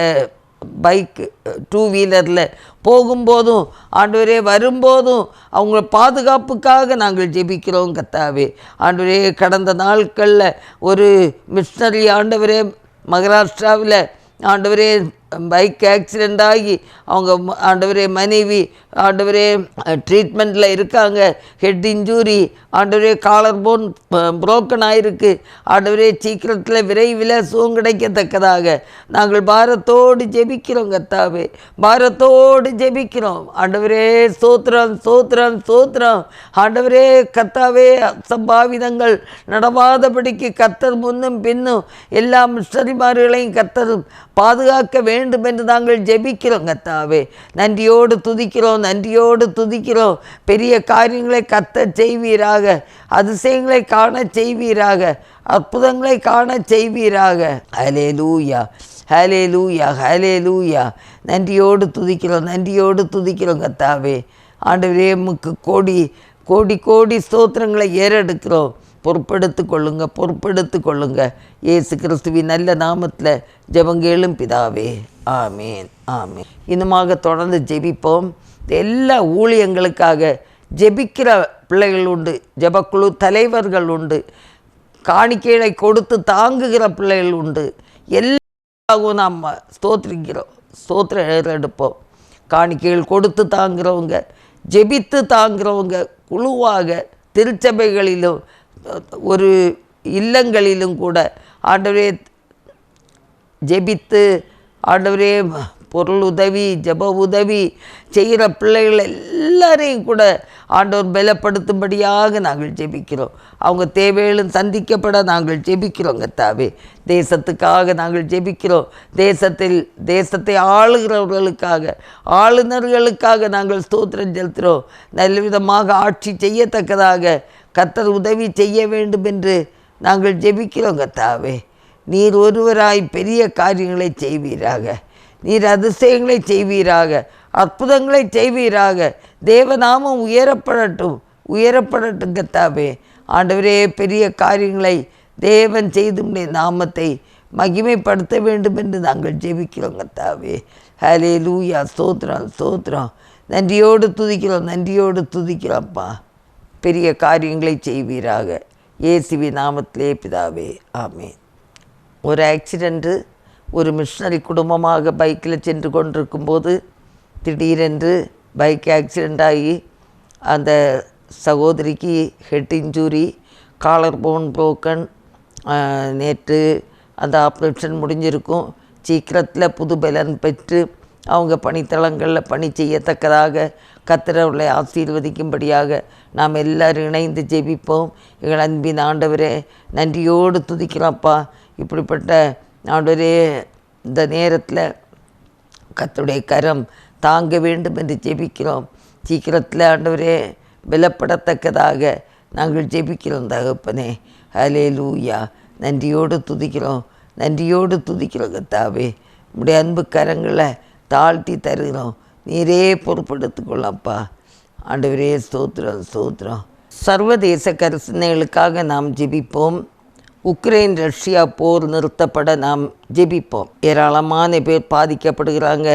பைக்கு 2 வீலரில் போகும்போதும் ஆண்டவரே வரும்போதும் அவங்க பாதுகாப்புக்காக நாங்கள் ஜெபிக்கிறோம் கர்த்தாவே. ஆண்டவரே கடந்த நாட்களில் ஒரு மிஷனரி ஆண்டவரே மகாராஷ்டிராவில் ஆண்டவரே பைக் ஆக்சிடெண்ட் ஆகி அவங்க ஆண்டவரே மனைவி ஆண்டவரே ட்ரீட்மெண்ட்டில் இருக்காங்க. ஹெட் இன்ஜூரி ஆண்டவரே, காலர் போன் புரோக்கன் ஆகிருக்கு. ஆண்டவரே சீக்கிரத்தில் விரைவில் சுகம் கிடைக்கத்தக்கதாக நாங்கள் பாரத்தோடு ஜெபிக்கிறோம் கர்த்தாவே, பாரத்தோடு ஜெபிக்கிறோம். ஆண்டவரே ஸ்தோத்திரம், ஸ்தோத்திரம், ஸ்தோத்திரம். ஆண்டவரே கர்த்தாவே அசம்பாவிதங்கள் நடவாதபடிக்கு கர்த்தர் முன்னும் பின்னும் எல்லா மிஸ்டரிமார்களையும் கர்த்தரும் பாதுகாக்க வேண்டும் என்று நாங்கள் ஜெபிக்கிறோம் கர்த்தாவே. நன்றியோடு துதிக்கிறோம், நன்றியோடு துதிக்கிறோம். பெரிய காரியங்களை கர்த்தர் செய்வீராக, அதிசயங்களை காண செய்வீராக, அற்புதங்களை காண செய்வீராக. ஹல்லேலூயா, ஹல்லேலூயா, ஹல்லேலூயா. நன்றியோடு துதிக்கிறோம், நன்றியோடு துதிக்கிறோம் கர்த்தாவே. ஆண்டவரே உமக்கு கோடி கோடி கோடி ஸ்தோத்திரங்களை ஏறெடுக்கிறோம். பொறுப்பெடுத்து கொள்ளுங்க, பொறுப்பெடுத்து கொள்ளுங்க. இயேசு கிறிஸ்துவின் நல்ல நாமத்தில் ஜெபங்கேளும் பிதாவே, ஆமேன், ஆமேன். இன்னுமாக தொடர்ந்து ஜெபிப்போம். எல்லா ஊழியங்களுக்காக ஜெபிக்கிற பிள்ளைகள் உண்டு, ஜெபக்குழு தலைவர்கள் உண்டு, காணிக்கைகளை கொடுத்து தாங்குகிற பிள்ளைகள் உண்டு. எல்லாவும் நாம் ஸ்தோத்திரிக்கிறோம், ஸ்தோத்திரம் எடுப்போம். காணிக்கைகள் கொடுத்து தாங்குகிறவங்க, ஜெபித்து தாங்குகிறவங்க, குழுவாக திருச்சபைகளிலும் ஒரு இல்லங்களிலும் கூட ஆண்டவரே ஜெபித்து ஆண்டவரே பொருள் உதவி, ஜெப உதவி செய்கிற பிள்ளைகள் எல்லாரையும் கூட ஆண்டவர் பலப்படுத்தும்படியாக நாங்கள் ஜெபிக்கிறோம். அவங்க தேவைகளும் சந்திக்கப்பட நாங்கள் ஜெபிக்கிறோம் கர்த்தாவே. தேசத்துக்காக நாங்கள் ஜெபிக்கிறோம். தேசத்தை ஆளுகிறவர்களுக்காக, ஆளுநர்களுக்காக நாங்கள் ஸ்தோத்திரம் செலுத்துகிறோம். நல்ல விதமாக ஆட்சி செய்யத்தக்கதாக கர்த்தர் உதவி செய்ய வேண்டும் என்று நாங்கள் ஜெபிக்கிறோம் கர்த்தாவே. நீர் ஒருவராய் பெரிய காரியங்களை செய்வீராக. நீர் அதிசயங்களை செய்வீராக, அற்புதங்களை செய்வீராக. தேவநாமம் உயரப்படட்டும் கர்த்தாவே. ஆண்டவரே, பெரிய காரியங்களை தேவன் செய்து நாமத்தை மகிமைப்படுத்த வேண்டும் என்று நாங்கள் ஜெபிக்கிறோம் கர்த்தாவே. ஹல்லேலூயா. ஸ்தோத்திரம். நன்றியோடு துதிக்கிறோம்ப்பா. பெரிய காரியங்களை செய்வீராக. இயேசுவின் நாமத்திலே பிதாவே, ஆமென். ஒரு ஆக்சிடெண்ட்டு, ஒரு மிஷனரி குடும்பமாக பைக்கில் சென்று கொண்டிருக்கும்போது திடீரென்று பைக் ஆக்சிடெண்ட் ஆகி அந்த சகோதரிக்கு head injury, collar bone broken. நேற்று அந்த ஆப்ரேஷன் முடிஞ்சிருக்கும். சீக்கிரத்தில் புது பலன் பெற்று அவங்க பணித்தளங்களில் பணி செய்யத்தக்கதாக கர்த்தர் அவர்களை ஆசீர்வதிக்கும்படியாக நாம் எல்லோரும் இணைந்து ஜெபிப்போம். எங்கள் அன்பின் ஆண்டவரே, நன்றியோடு துதிக்கிறோம்ப்பா. இப்படிப்பட்ட ஆண்டவரே, இந்த நேரத்தில் கர்த்தருடைய கரம் தாங்க வேண்டும் என்று ஜெபிக்கிறோம். சீக்கிரத்தில் ஆண்டவரே பலப்படத்தக்கதாக நாங்கள் ஜெபிக்கிறோம் தகப்பனே. ஹல்லேலூயா. நன்றியோடு துதிக்கிறோம் கர்த்தாவே. உடைய அன்பு கரங்களை தாழ்த்தி தருகிறோம். நீரே பொறுப்படுத்திக்கொள்ளப்பா. ஆண்டவரே, ஸ்தோத்திரம். சர்வதேச கரிசனைகளுக்காக நாம் ஜெபிப்போம். உக்ரைன் ரஷ்யா போர் நிறுத்தப்பட நாம் ஜெபிப்போம். ஏராளமான பேர் பாதிக்கப்படுகிறாங்க,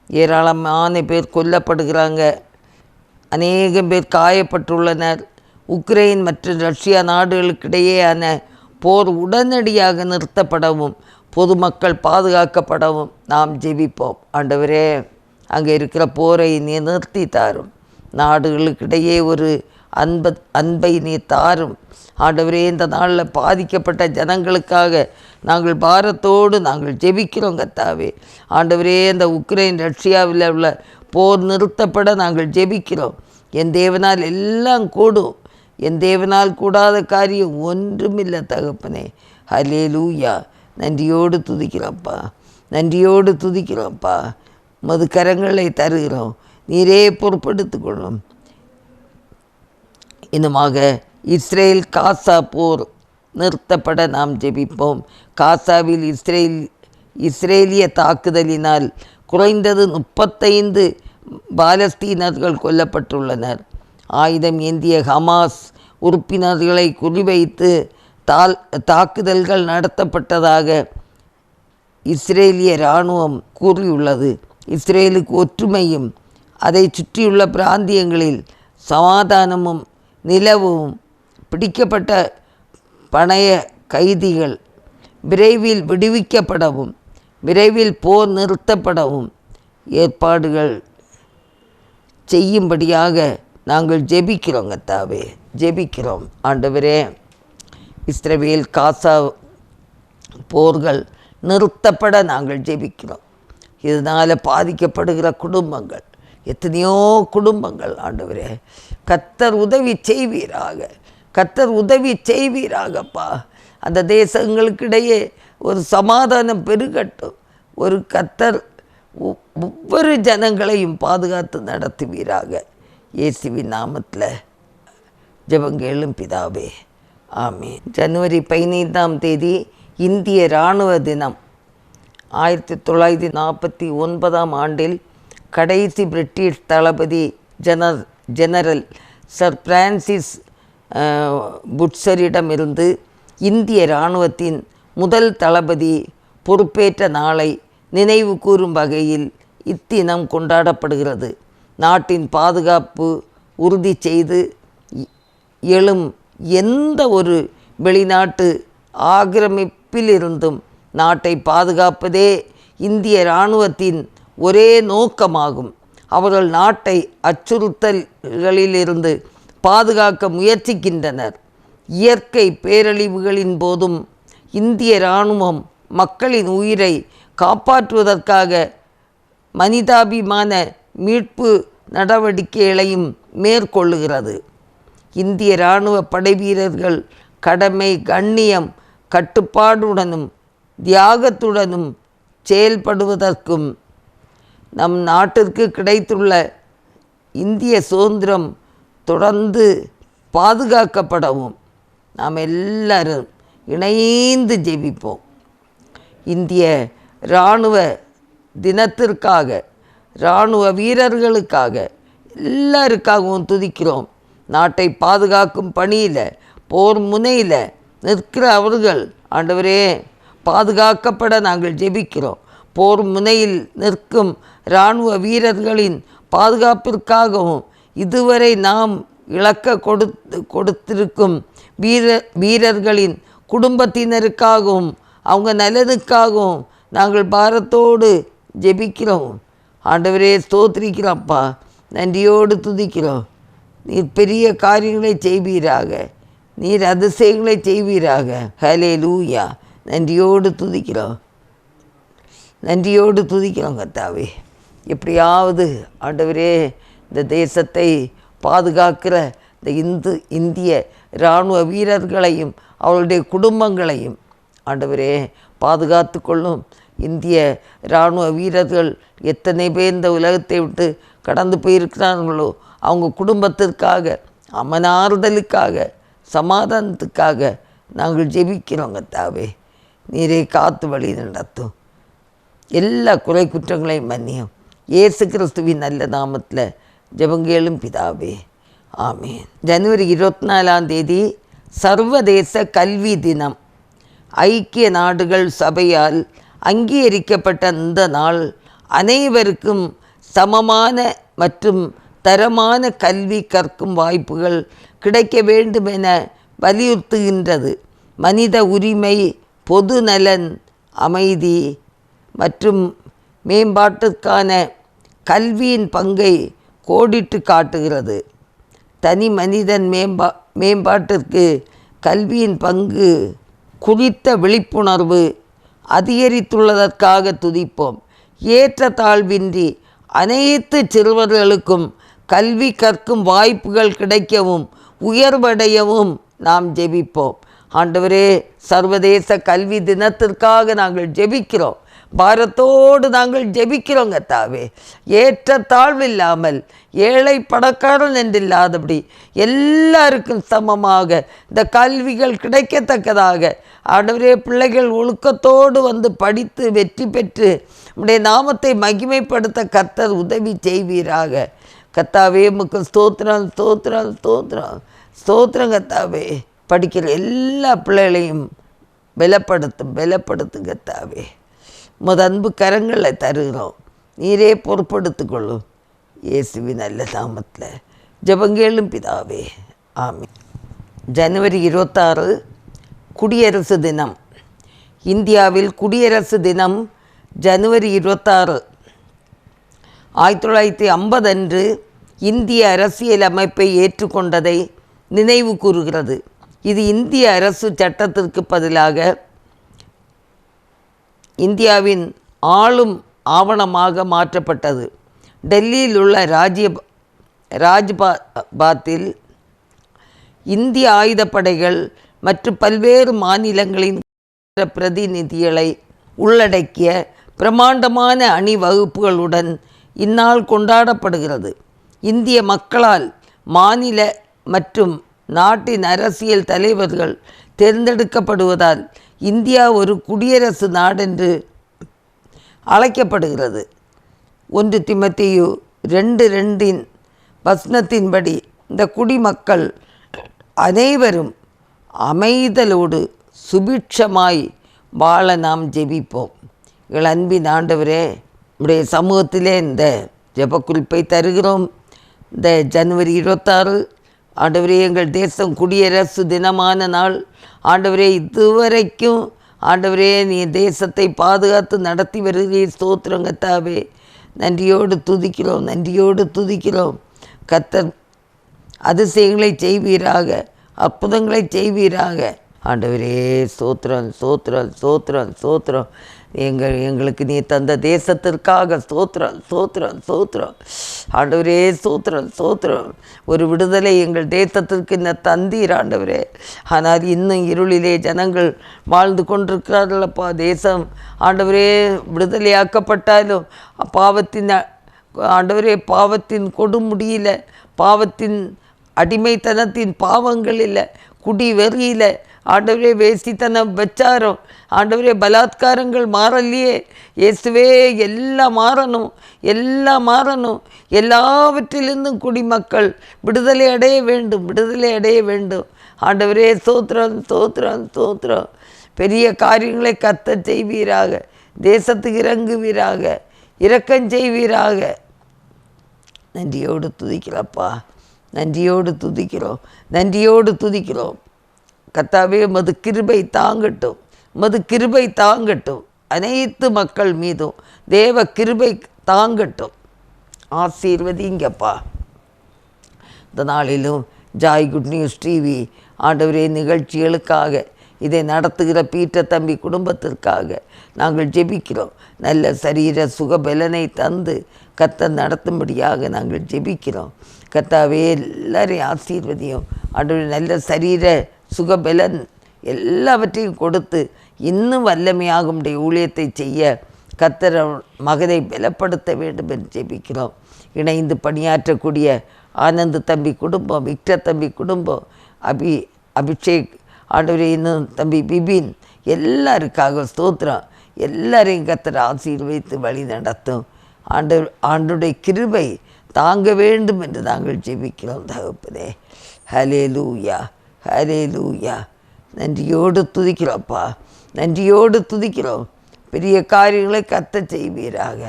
ஏராளமான பேர் கொல்லப்படுகிறாங்க, அநேகம் பேர் காயப்பட்டுள்ளனர். உக்ரைன் மற்றும் ரஷ்யா நாடுகளுக்கிடையேயான போர் உடனடியாக நிறுத்தப்படவும் பொதுமக்கள் பாதுகாக்கப்படவும் நாம் ஜெபிப்போம். ஆண்டவரே, அங்கே இருக்கிற போரை நீ நிறுத்தி தாரும். நாடுகளுக்கிடையே ஒரு அன்பை நீ தாரும். ஆண்டவரே, இந்த நாளில் பாதிக்கப்பட்ட ஜனங்களுக்காக நாங்கள் பாரத்தோடு நாங்கள் ஜெபிக்கிறோம் கர்த்தாவே. ஆண்டவரே, இந்த உக்ரைன் ரஷ்யாவில் உள்ள போர் நிறுத்தப்பட நாங்கள் ஜெபிக்கிறோம். என் தேவனால் எல்லாம் கூடும். என் தேவனால் கூடாத காரியம் ஒன்றுமில்லை தகப்பனே. ஹல்லேலூயா. நன்றியோடு துதிக்கிறோம்ப்பா. மது கரங்களை தருகிறோம். நீரே பொறுப்படுத்திக்கொள்ளும். இன்னுமாக இஸ்ரேல் காசா போர் நிறுத்தப்பட நாம் ஜெபிப்போம். காசாவில் இஸ்ரேலிய தாக்குதலினால் குறைந்தது 35 பாலஸ்தீனர்கள் கொல்லப்பட்டுள்ளனர். ஆயுதம் ஏந்திய ஹமாஸ் உறுப்பினர்களை குறிவைத்து தாக்குதல்கள் நடத்தப்பட்டதாக இஸ்ரேலிய இராணுவம் கூறியுள்ளது. இஸ்ரேலுக்கு ஒற்றுமையும் அதை சுற்றியுள்ள பிராந்தியங்களில் சமாதானமும் நிலவும் பிடிக்கப்பட்ட பணைய கைதிகள் விரைவில் விடுவிக்கப்படவும் விரைவில் போர் நிறுத்தப்படவும் ஏற்பாடுகள் செய்யும்படியாக நாங்கள் ஜெபிக்கிறோம் கர்த்தாவே. ஜெபிக்கிறோம் ஆண்டவரே. இஸ்ரவேல் காசா போர்கள் நிறுத்தப்பட நாங்கள் ஜெபிக்கிறோம். இதனால் பாதிக்கப்படுகிற குடும்பங்கள், எத்தனையோ குடும்பங்கள் ஆண்டவரே, கர்த்தர் உதவி செய்வீராகப்பா. அந்த தேசங்களுக்கிடையே ஒரு சமாதானம் பெருகட்டும். ஒரு கர்த்தர் ஒவ்வொரு ஜனங்களையும் பாதுகாத்து நடத்துவீராக. இயேசுவின் நாமத்தில் ஜெபங்கேளும் பிதாவே, ஆமென். ஜனவரி 15ஆம் தேதி இந்திய இராணுவ தினம். 1949ஆம் ஆண்டில் கடைசி பிரிட்டிஷ் தளபதி ஜெனரல் சர் பிரான்சிஸ் புட்சரிடமிருந்து இந்திய இராணுவத்தின் முதல் தளபதி பொறுப்பேற்ற நாளை நினைவு கூறும் வகையில் இத்தினம் கொண்டாடப்படுகிறது. நாட்டின் பாதுகாப்பு உறுதி செய்து எழும் எந்த ஒரு வெளிநாட்டு ஆக்கிரமிப்பிலிருந்தும் நாட்டை பாதுகாப்பதே இந்திய இராணுவத்தின் ஒரே நோக்கமாகும். அவர்கள் நாட்டை அச்சுறுத்தல்களிலிருந்து பாதுகாக்க முயற்சிக்கின்றனர். இயற்கை பேரழிவுகளின் போதும் இந்திய இராணுவம் மக்களின் உயிரை காப்பாற்றுவதற்காக மனிதாபிமான மீட்பு நடவடிக்கைகளையும் மேற்கொள்ளுகிறது. இந்திய இராணுவ படை வீரர்கள் கடமை, கண்ணியம், கட்டுப்பாடுடனும் தியாகத்துடனும் செயல்படுவதற்கும் நம் நாட்டிற்கு கிடைத்துள்ள இந்திய சுதந்திரம் தொடர்ந்து பாதுகாக்கப்படவும் நாம் எல்லாரும் இணைந்து ஜெபிப்போம். இந்திய இராணுவ தினத்திற்காக, இராணுவ வீரர்களுக்காக எல்லாருக்காகவும் துதிக்கிறோம். நாட்டை பாதுகாக்கும் பணியில், போர் முனையில் நிற்கிற அவர்கள் ஆண்டவரே பாதுகாக்கப்பட நாங்கள் ஜெபிக்கிறோம். போர் முனையில் நிற்கும் இராணுவ வீரர்களின் பாதுகாப்பிற்காகவும் இதுவரை நாம் இழக்க கொடுத்திருக்கும் வீரர்களின் குடும்பத்தினருக்காகவும் அவங்க நலனுக்காகவும் நாங்கள் பாரத்தோடு ஜெபிக்கிறோம். ஆண்டவரே ஸ்தோத்திரிக்கிறோம்ப்பா, நன்றியோடு துதிக்கிறோம். நீர் பெரிய காரியங்களை செய்வீராக, நீர் அதிசயங்களை செய்வீராக. ஹல்லேலூயா. நன்றியோடு துதிக்கிறோம், நன்றியோடு துதிக்கிறோம் கர்த்தாவே. எப்படியாவது ஆண்டவரே இந்த தேசத்தை பாதுகாக்கிற இந்த இந்திய இராணுவ வீரர்களையும் அவருடைய குடும்பங்களையும் ஆண்டவரே பாதுகாத்து கொள்ளும். இந்திய இராணுவ வீரர்கள் எத்தனை பேர் இந்த உலகத்தை விட்டு கடந்து போயிருக்கிறார்களோ அவங்க குடும்பத்திற்காக, அமனாறுதலுக்காக, சமாதானத்துக்காக நாங்கள் ஜெபிக்கிறோம் கர்த்தாவே. நீரே காத்து வழி நடத்தும், எல்லா குறை குற்றங்களையும் மன்னியும். இயேசு கிறிஸ்துவின் நல்ல நாமத்தில் ஜெபங்கேளும் பிதாவே, ஆமேன். ஜனவரி 24 சர்வதேச கல்வி தினம். ஐக்கிய நாடுகள் சபையால் அங்கீகரிக்கப்பட்ட இந்த நாள் அனைவருக்கும் சமமான மற்றும் தரமான கல்வி கற்கும் வாய்ப்புகள் கிடைக்க வேண்டும் என வலியுறுத்துகின்றது. மனித உரிமை, பொது நலன், அமைதி மற்றும் மேம்பாட்டிற்கான கல்வியின் பங்கை கோடிட்டு காட்டுகிறது. தனி மனிதன் மேம்பாட்டிற்கு கல்வியின் பங்கு குறித்த விழிப்புணர்வு அதிகரித்துள்ளதற்காக துதிப்போம். ஏற்றத்தாழ்வின்றி அனைத்து சிறுவர்களுக்கும் கல்வி கற்கும் வாய்ப்புகள் கிடைக்கவும் உயர்வடையவும் நாம் ஜெபிப்போம். ஆண்டவரே, சர்வதேச கல்வி தினத்திற்காக நாங்கள் ஜெபிக்கிறோம். பாரத்தோடு நாங்கள் ஜெபிக்கிறோம் கர்த்தாவே. ஏற்றத்தாழ்வு இல்லாமல், ஏழை பணக்காரன் என்றில்லாதபடி எல்லாருக்கும் சமமாக இந்த கல்விகள் கிடைக்கத்தக்கதாக ஆண்டவரே பிள்ளைகள் ஒழுக்கத்தோடு வந்து படித்து வெற்றி பெற்று உம்முடைய நாமத்தை மகிமைப்படுத்த கர்த்தர் உதவி செய்வீராக. கர்த்தாவே உமக்கு ஸ்தோத்திரம், ஸ்தோத்திரம், ஸ்தோத்திரம், ஸ்தோத்திரம் கர்த்தாவே. படிக்கிற எல்லா பிள்ளைகளையும் பலப்படுத்தும் கர்த்தாவே. அன்பு கரங்களை தருகிறோம், நீரே பொறுப்படுத்திக்கொள்ளும். இயேசுவின் நல்ல நாமத்தில் ஜெபங்கேளும் பிதாவே, ஆமென். ஜனவரி 26 குடியரசு தினம். இந்தியாவில் குடியரசு தினம் ஜனவரி 26. 1950 அன்று இந்திய அரசியல் அமைப்பை ஏற்றுக்கொண்டதை நினைவு கூறுகிறது. இது இந்திய அரசு சட்டத்திற்கு பதிலாக இந்தியாவின் ஆளும் ஆவணமாக மாற்றப்பட்டது. டெல்லியில் உள்ள ராஜ்பாத்தில் இந்திய ஆயுதப்படைகள் மற்றும் பல்வேறு மாநிலங்களின் பிரதிநிதிகளை உள்ளடக்கிய பிரமாண்டமான அணிவகுப்புகளுடன் இந்நாள் கொண்டாடப்படுகிறது. இந்திய மக்களால் மாநில மற்றும் நாட்டின் அரசியல் தலைவர்கள் தேர்ந்தெடுக்கப்படுவதால் இந்தியா ஒரு குடியரசு நாடென்று அழைக்கப்படுகிறது. 1 தீமோத்தேயு 2:2 வசனத்தின்படி இந்த குடிமக்கள் அனைவரும் அமைதலோடு சுபிட்சமாய் வாழ நாம் ஜெபிப்போம். எங்கள் அன்பின் ஆண்டவரே, உடைய சமூகத்திலே இந்த ஜெப குறிப்பை தருகிறோம். இந்த ஜனவரி 26 ஆண்டவரே, எங்கள் தேசம் குடியரசு தினமான நாள். ஆண்டவரே, இதுவரைக்கும் ஆண்டவரே நீ தேசத்தை பாதுகாத்து நடத்தி வருகிறீர். ஸ்தோத்திரம் கர்த்தாவே. நன்றியோடு துதிக்கிறோம், நன்றியோடு துதிக்கிறோம். கர்த்தர் அதிசயங்களை செய்வீராக, அற்புதங்களை செய்வீராக. ஆண்டவரே ஸ்தோத்திரம் ஸ்தோத்திரம் ஸ்தோத்திரம் ஸ்தோத்திரம். எங்களுக்கு நீ தந்த தேசத்திற்காக ஸ்தோத்திரம் ஸ்தோத்திரம் ஸ்தோத்திரம். ஆண்டவரே ஸ்தோத்திரம் ஸ்தோத்திரம். ஒரு விடுதலை எங்கள் தேசத்திற்கு இந்த தந்தீர் ஆண்டவரே. ஆனால் இன்னும் இருளிலே ஜனங்கள் வாழ்ந்து கொண்டிருக்கிறார்களப்பா. தேசம் ஆண்டவரே விடுதலையாக்கப்பட்டாலும் பாவத்தின் ஆண்டவரே பாவத்தின் கொடுமுடியில், பாவத்தின் அடிமைத்தனத்தின் பாவங்களில், குடி வெறியில் ஆண்டவரே, வேசித்தனம் வச்சாரம் ஆண்டவரே, பலாத்காரங்கள் மாறலையே இயேசுவே. எல்லாம் மாறணும், எல்லாம் மாறணும். எல்லாவற்றிலிருந்தும் குடிமக்கள் விடுதலை அடைய வேண்டும், விடுதலை அடைய வேண்டும். ஆண்டவரே ஸ்தோத்திரம் ஸ்தோத்திரம் ஸ்தோத்திரம். பெரிய காரியங்களை கர்த்தர் செய்வீராக. தேசத்துக்கு இறங்குவீராக, இரக்கம் செய்வீராக. நன்றியோடு துதிக்கிறப்பா, நன்றியோடு துதிக்கிறோம், நன்றியோடு துதிக்கிறோம். கர்த்தாவே மது கிருபை தாங்கட்டும், மது கிருபை தாங்கட்டும். அனைத்து மக்கள் மீதும் தேவ கிருபை தாங்கட்டும். ஆசீர்வதிங்கப்பா. இந்த நாளிலும் ஜாய் குட் நியூஸ் டிவி ஆண்டவரே நிகழ்ச்சிகளுக்காக, இதை நடத்துகிற பீட்டர் தம்பி குடும்பத்திற்காக நாங்கள் ஜெபிக்கிறோம். நல்ல சரீர சுகபலனை தந்து கர்த்தர் நடத்தும்படியாக நாங்கள் ஜெபிக்கிறோம். கர்த்தாவே எல்லாரையும் ஆசீர்வதியும். ஆண்டவரே நல்ல சரீர சுகபலன் எல்லாவற்றையும் கொடுத்து இன்னும் வல்லமையாக உடைய ஊழியத்தை செய்ய கர்த்தர் மகனை பலப்படுத்த வேண்டும் என்று ஜெபிக்கிறோம். இணைந்து பணியாற்றக்கூடிய ஆனந்த் தம்பி குடும்பம், விக்டர் தம்பி குடும்பம், அபிஷேக் ஆண்டவரே, இன்னும் தம்பி பிபின், எல்லாருக்காக ஸ்தோத்திரம். எல்லாரையும் கர்த்தர் ஆசீர்வதித்து வழி நடத்தும். ஆண்டுடைய கிருபை தாங்க வேண்டும் என்று நாங்கள் ஜெபிக்கிறோம் தகப்பனே. ஹல்லேலூயா ஹல்லேலூயா. நன்றியோடு துதிக்கிறோம்ப்பா, நன்றியோடு துதிக்கிறோம். பெரிய காரியங்களை கர்த்தர் செய்வீராக.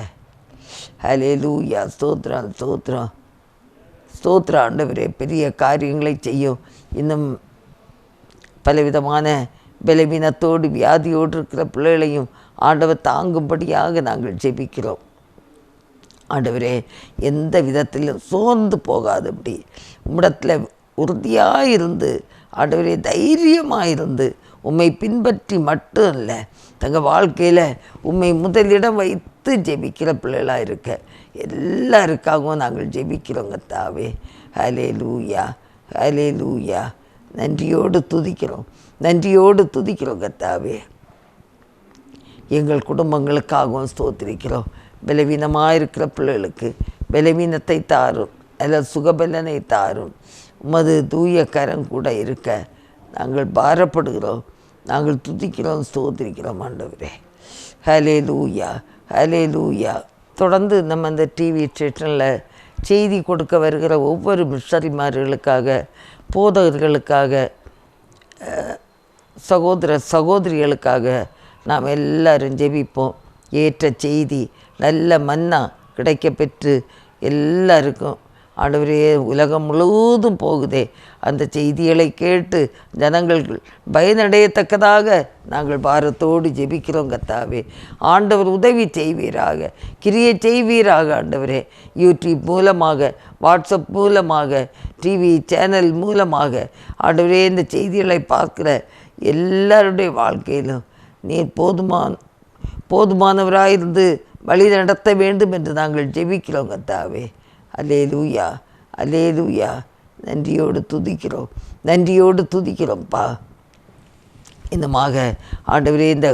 ஹல்லேலூயா. ஸ்தோத்திரம் ஸ்தோத்திரம் ஸ்தோத்திரம். ஆண்டவரே பெரிய காரியங்களை செய்யும். இன்னும் பலவிதமான பலவீனத்தோடு வியாதியோடு இருக்கிற பிள்ளைகளையும் ஆண்டவர் தாங்கும்படியாக நாங்கள் ஜெபிக்கிறோம். ஆண்டவரே எந்த விதத்திலும் சோர்ந்து போகாதபடி உம்மிடத்தில் உறுதியாக இருந்து, ஆண்டவரே தைரியமாக இருந்து உம்மை பின்பற்றி மட்டும் இல்லை, தங்கள் வாழ்க்கையில் உம்மை முதலிடம் வைத்து ஜெபிக்கிற பிள்ளைகளாக இருக்க எல்லாருக்காகவும் நாங்கள் ஜெபிக்கிறோங்க தாவே. ஹல்லேலூயா ஹல்லேலூயா. நன்றியோடு துதிக்கிறோம், நன்றியோடு துதிக்கிறோம் கர்த்தாவே. எங்கள் குடும்பங்களுக்காகவும் ஸ்தோத்திரிக்கிறோம். பலவீனமாக இருக்கிற பிள்ளைகளுக்கு பலவீனத்தை தாரும், அல்ல சுகபலனை தாரும். உமது தூய கரம் கூட இருக்க நாங்கள் பாரப்படுகிறோம், நாங்கள் துதிக்கிறோம், ஸ்தோத்திரிக்கிறோம் ஆண்டவரே. ஹல்லேலூயா ஹல்லேலூயா. தொடர்ந்து நம்ம அந்த டிவி ஸ்டேஷனில் செய்தி கொடுக்க வருகிற ஒவ்வொரு மிஷனரிமார்களுக்காக, போதகர்களுக்காக, சகோதர சகோதரிகளுக்காக நாம் எல்லாரும் ஜெபிப்போம். ஏற்ற செய்தி நல்ல மன்னா கிடைக்க பெற்று எல்லாருக்கும் ஆண்டவரே, உலகம் முழுவதும் போகுதே, அந்த செய்திகளை கேட்டு ஜனங்கள் பயனடையத்தக்கதாக நாங்கள் பாரத்தோடு ஜெபிக்கிறோம் கர்த்தாவே. ஆண்டவர் உதவி செய்வீராக, கிரியை செய்வீராக ஆண்டவரே. யூடியூப் மூலமாக, வாட்ஸ்அப் மூலமாக, டிவி சேனல் மூலமாக ஆண்டவரே இந்த செய்திகளை பார்க்குற எல்லாருடைய வாழ்க்கையிலும் நீர் போதுமானவராயிருந்து வழி நடத்த வேண்டும் என்று நாங்கள் ஜெபிக்கிறோம் கர்த்தாவே. அல்லேலூயா அல்லேலூயா. நன்றியோடு துதிக்கிறோம், நன்றியோடு துதிக்கிறோம்ப்பா. இந்தமாக ஆண்டவரே இந்த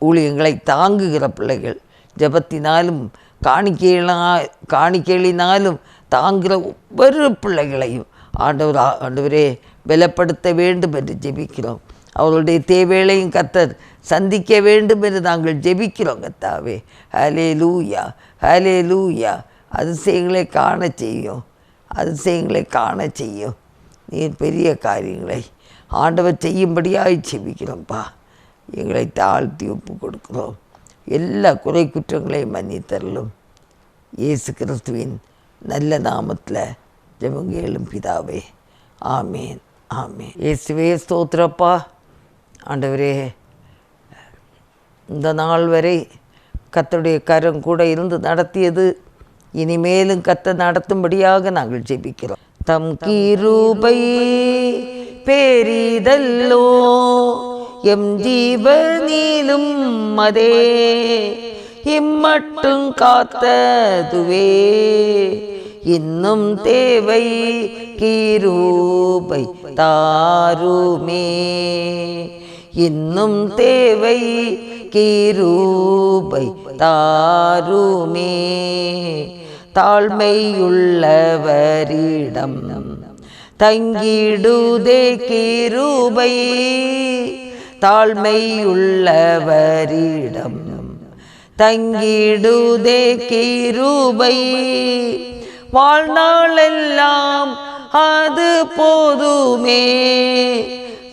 ஊழியங்களை தாங்குகிற பிள்ளைகள், ஜெபத்தினாலும் காணிக்கைகளினாலும் தாங்குகிற ஒவ்வொரு பிள்ளைகளையும் ஆண்டவரே பலப்படுத்த வேண்டும் என்று ஜெபிக்கிறோம். அவர்களுடைய தேவைகளையும் கர்த்தர் சந்திக்க வேண்டும் என்று நாங்கள் ஜெபிக்கிறோம் கர்த்தாவே. ஹல்லேலூயா ஹல்லேலூயா. அதிசயங்களை காண செய்யும், அதிசயங்களை காண செய்யும். நீர் பெரிய காரியங்களை ஆண்டவர் செய்யும்படியாக ஜெபிக்கிறோம்ப்பா. எங்களை தாழ்த்தி ஒப்பு கொடுக்கிறோம். எல்லா குறை குற்றங்களையும் மன்னித்தரலும். இயேசு கிறிஸ்துவின் நல்ல நாமத்தில் ஜெபங்கேளும் பிதாவே. ஆமேன் ஆமேன். இயேசுவே ஸ்தோத்திரப்பா. ஆண்டவரே, இந்த நாள் வரை கர்த்தருடைய கரம் கூட இருந்து நடத்தியது, இனிமேலும் கர்த்தர் நடத்தும்படியாக நாங்கள் ஜெபிக்கிறோம். தம் கிருபை பெரிதல்லோ எம் ஜீவனிலும் அதே இம்மட்டும் காத்ததுவே இன்னும் தேவை கிருபை தாருமே இன்னும் தேவை கிருபை தாருமே தாழ்மையுள்ளவரிடம் தங்கிடுதே கிருபை தாழ்மையுள்ளவரிடம் தங்கிடுதே கிருபை வாழ்நாளெல்லாம் அது போதுமே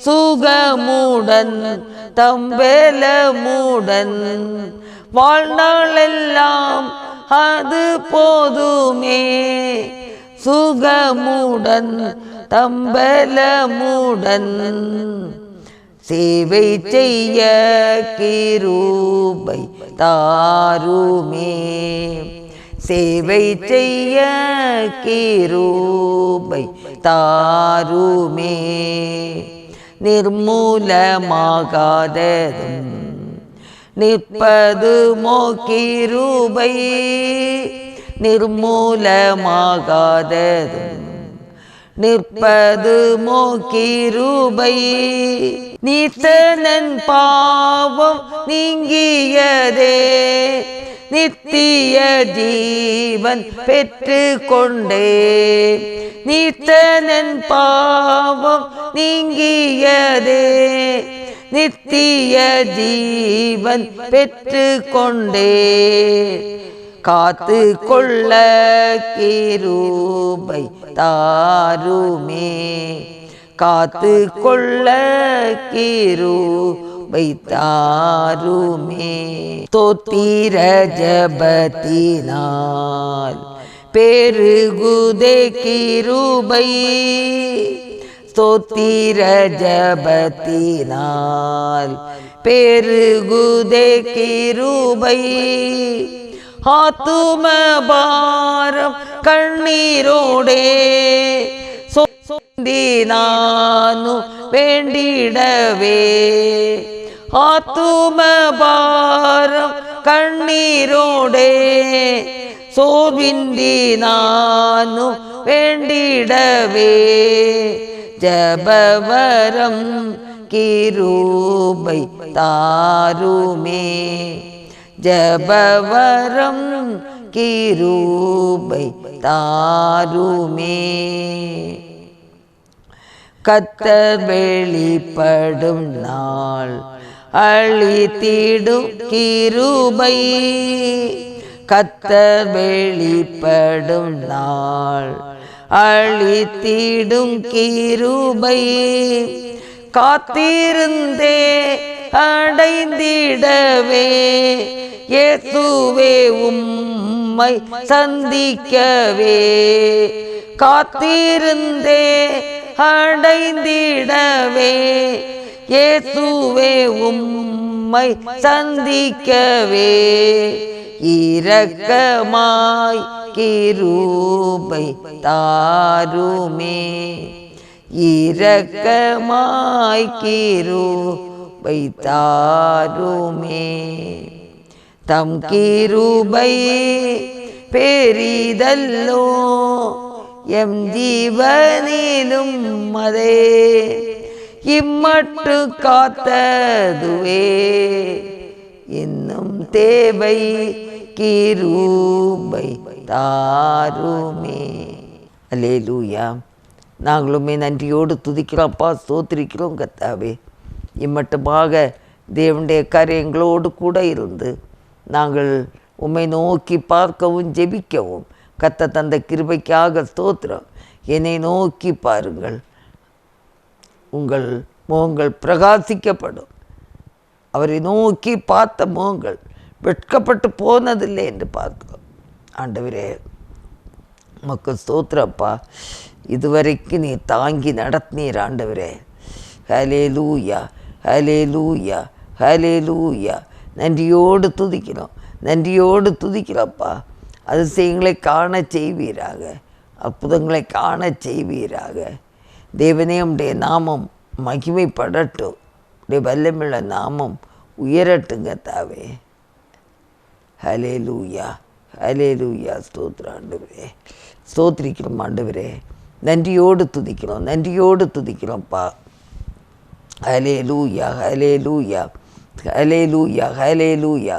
சுகமுடன் தம்பெலமுடன் வாழ்நாளெல்லாம் அது போதுமே சுகமுடன் தம்பெலமுடன் சேவை செய்ய கிருபை தாருமே சேவை செய்ய கிருபை தாருமே நிர்மூலமாகாததும் நிற்பதுமோ கிருபை நிர்மூலமாகாததும் நிற்பதுமோ கிருபை நீத்தனன் பாவம் நீங்கியதே நித்திய ஜீவன் பெற்று கொண்டே நீத்தனன் பாவம் நீங்கியதே நித்திய ஜீவன் பெற்று கொண்டே காத்து கொள்ள கிருபை தாருமே காத்து கொள்ள கிருபை தாருமே தோத்திர ஜபத்தினால் பெருகுதே கிருபை ஸ்தோத்திர ஜபத்தினால் பெருகுதே கிருபை ஆத்தும பாரம் கண்ணீரோடே சொந்தி நானும் வேண்டிடவே ஆத்தும பாரம் கண்ணீரோடே சோர்வின்றி நானும் வேண்டிடவே ஜபவரம் கிருபை தாருமே ஜபவரம் கிருபை தாருமே கர்த்தர் வெளிப்படும் நாள் அழித்திடும் கிருபை கர்த்தர் வெளிப்படும் நாள் அழித்திடும் கிருபை காத்திருந்தே அடைந்திடவே இயேசுவே உம்மை சந்திக்கவே காத்திருந்தே அடைந்திடவே இயேசுவே உம்மை சந்திக்கவே இரக்கமாய் கிருபை தாருமே இரக்கமாய் கிருபை தாருமே தம் கிருபை பெரிதல்லோ எம் ஜீவனிலும் அதே இம்மட்டு காத்ததுவே இன்னும் தேவை கிருபை தாருமே. அல்லேலூயா. நாங்களுமே நன்றியோடு துதிக்கிறோம் அப்பா, ஸ்தோத்திரிக்கிறோம் கர்த்தாவே. இம்மட்டுமாக தேவனுடைய காரியங்களோடு கூட இருந்து நாங்கள் உம்மை நோக்கி பார்க்கவும் ஜெபிக்கவும் கர்த்தர் தந்த கிருபைக்காக ஸ்தோத்திரம். என்னை நோக்கி பாருங்கள், உங்கள் முகங்கள் பிரகாசிக்கப்படும். அவரை நோக்கி பார்த்த முகங்கள் வெட்கப்பட்டு போனதில்லை என்று பார்க்கிறோம். ஆண்டவரே உமக்கு ஸ்தோத்திரப்பா, இதுவரைக்கும் நீ தாங்கி நடத்தினீர் ஆண்டவரே. ஹல்லேலூயா, ஹல்லேலூயா, ஹல்லேலூயா. நன்றியோடு துதிக்கிறோம், நன்றியோடு துதிக்கிறோம்ப்பா. அதிசயங்களை காண செய்வீராக, அற்புதங்களை காண செய்வீராக. தேவனே உம்முடைய நாமம் மகிமைப்படட்டும், உடைய வல்லமையுள்ள நாமம் உயரட்டுங்க தாவே. ஹல்லேலூயா, ஹல்லேலூயா. ஸ்தோத்திரம் ஆண்டவரே, ஸ்தோத்திரிக்கிறோம் ஆண்டவரே. நன்றியோடு துதிக்கிறோம், நன்றியோடு துதிக்கிறோம்ப்பா. ஹல்லேலூயா, ஹல்லேலூயா, ஹல்லேலூயா, ஹல்லேலூயா.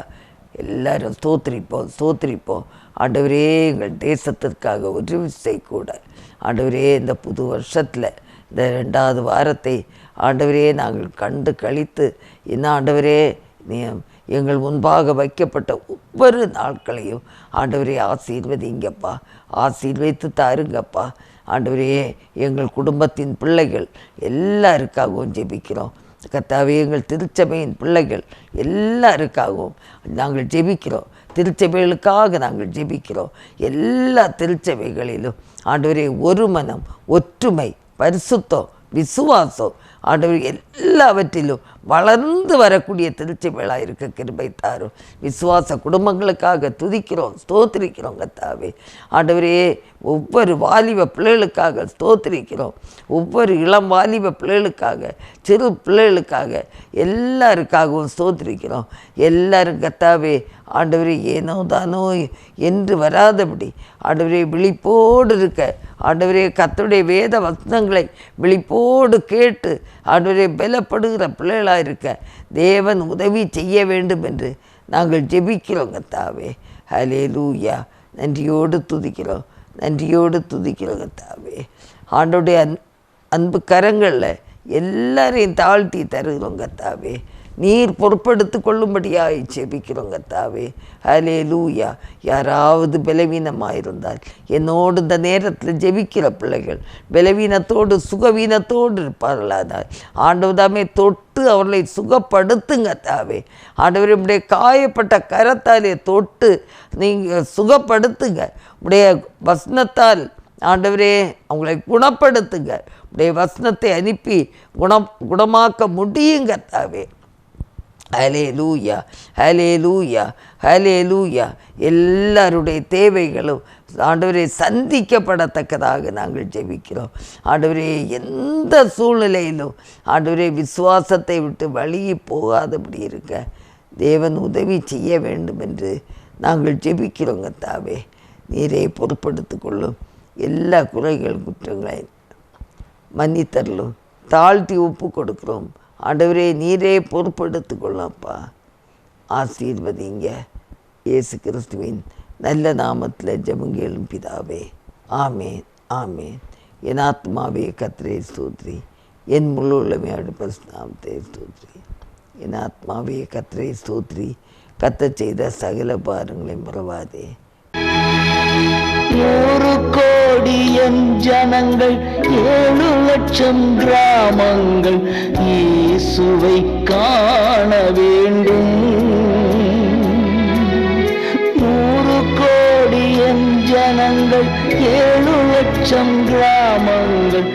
எல்லாரும் ஸ்தோத்திரிப்போம், ஸ்தோத்திரிப்போம். ஆண்டவரே, எங்கள் தேசத்திற்காக ஒரு விசை கூட ஆண்டவரே, இந்த புது வருஷத்தில் இந்த 2வது வாரத்தை ஆண்டவரே நாங்கள் கண்டு கழித்து, இன்னும் ஆண்டவரே எங்கள் முன்பாக வைக்கப்பட்ட ஒவ்வொரு நாட்களையும் ஆண்டவரே ஆசீர்வதிங்கப்பா, ஆசீர்வதித்து தாருங்கப்பா. ஆண்டவரே, எங்கள் குடும்பத்தின் பிள்ளைகள் எல்லாருக்காகவும் ஜெபிக்கிறோம் கர்த்தாவே. எங்கள் திருச்சபையின் பிள்ளைகள் எல்லாருக்காகவும் நாங்கள் ஜெபிக்கிறோம். திருச்சபைகளுக்காக நாங்கள் ஜெபிக்கிறோம். எல்லா திருச்சபைகளிலும் ஆண்டவரே ஒரு மனம், ஒற்றுமை, பரிசுத்தம், விசுவாசம் ஆண்டவர் எல்லாவற்றிலும் வளர்ந்து வரக்கூடிய திருச்சபைகளாக இருக்க கிருபை தாரும். விசுவாச குடும்பங்களுக்காக துதிக்கிறோம், ஸ்தோத்திரிக்கிறோம் கர்த்தாவே. ஆண்டவரே, ஒவ்வொரு வாலிப பிள்ளைகளுக்காக ஸ்தோத்திரிக்கிறோம். ஒவ்வொரு இளம் வாலிப பிள்ளைகளுக்காக, சிறு பிள்ளைகளுக்காக எல்லாருக்காகவும் ஸ்தோத்திரிக்கிறோம். எல்லாரும் கர்த்தாவே ஆண்டவரே ஏனோ தானோ என்று வராதபடி ஆண்டவரே விழிப்போடு இருக்க, ஆண்டவரே கர்த்தருடைய வேத வசனங்களை விழிப்போடு கேட்டு ஆண்டவரே பலப்படுகிற பிள்ளைகளாக இருக்க தேவன் உதவி செய்ய வேண்டும் என்று நாங்கள் ஜெபிக்கிறோம் கர்த்தாவே. ஹல்லேலூயா. நன்றியோடு துதிக்கிறோம், நன்றியோடு துதிக்கிறோம் கர்த்தாவே. ஆண்டவருடைய அன்பு கரங்களில் எல்லாரையும் தாழ்த்தி தருகிறோம் கர்த்தாவே. நீர் பொறுப்படுத்தி கொள்ளும்படியாக ஜெபிக்கிறோம் கர்த்தாவே. ஹல்லேலூயா. யாராவது பலவீனமாக இருந்தால், என்னோடு இந்த நேரத்தில் ஜெபிக்கிற பிள்ளைகள் பலவீனத்தோடு சுகவீனத்தோடு இருப்பார்களானால் ஆண்டவர் தாமே தொட்டு அவர்களை சுகப்படுத்துங்க கர்த்தாவே. ஆண்டவர் உடைய காயப்பட்ட கரத்தாலே தொட்டு நீங்கள் சுகப்படுத்துங்க. உடைய வசனத்தால் ஆண்டவரே அவங்களை குணப்படுத்துங்க. உடைய வசனத்தை அனுப்பி குணமாக்க முடியும் கர்த்தாவே. ஹல்லேலூயா, ஹல்லேலூயா, ஹல்லேலூயா. எல்லாருடைய தேவைகளும் ஆண்டவரே சந்திக்கப்படத்தக்கதாக நாங்கள் ஜெபிக்கிறோம். ஆண்டவரே, எந்த சூழ்நிலையிலும் ஆண்டவரே விசுவாசத்தை விட்டு வழியே போகாதபடி இருக்க தேவன் உதவி செய்ய வேண்டும் என்று நாங்கள் ஜெபிக்கிறோம் கர்த்தாவே. நீரே பொறுப்படுத்தி கொள்ளும். எல்லா குறைகள் குற்றங்களை மன்னித்தரலும். தாழ்த்தி ஒப்பு கொடுக்குறோம். ஆண்டவரே, நீரே பொறுப்படுத்தி கொள்ளப்பா. ஆசீர்வதிங்க. இயேசு கிறிஸ்துவின் நல்ல நாமத்தில் ஜெபங்கேளும் பிதாவே. ஆமேன், ஆமேன். என் ஆத்மாவே கர்த்தரை ஸ்தோத்திரி, என் முழு உள்ளமையோடு பரிசுத்தநாமத்தை ஸ்தோத்திரி. என் ஆத்மாவே கர்த்தரை ஸ்தோத்திரி, கர்த்தர் செய்த சகல பாரங்களையும் மறவாதே. 100 கோடி என் ஜனங்கள், 7 லட்சம் கிராமங்கள் இயேசுவை காண வேண்டும். 100 கோடி என் ஜனங்கள், 7 லட்சம் கிராமங்கள்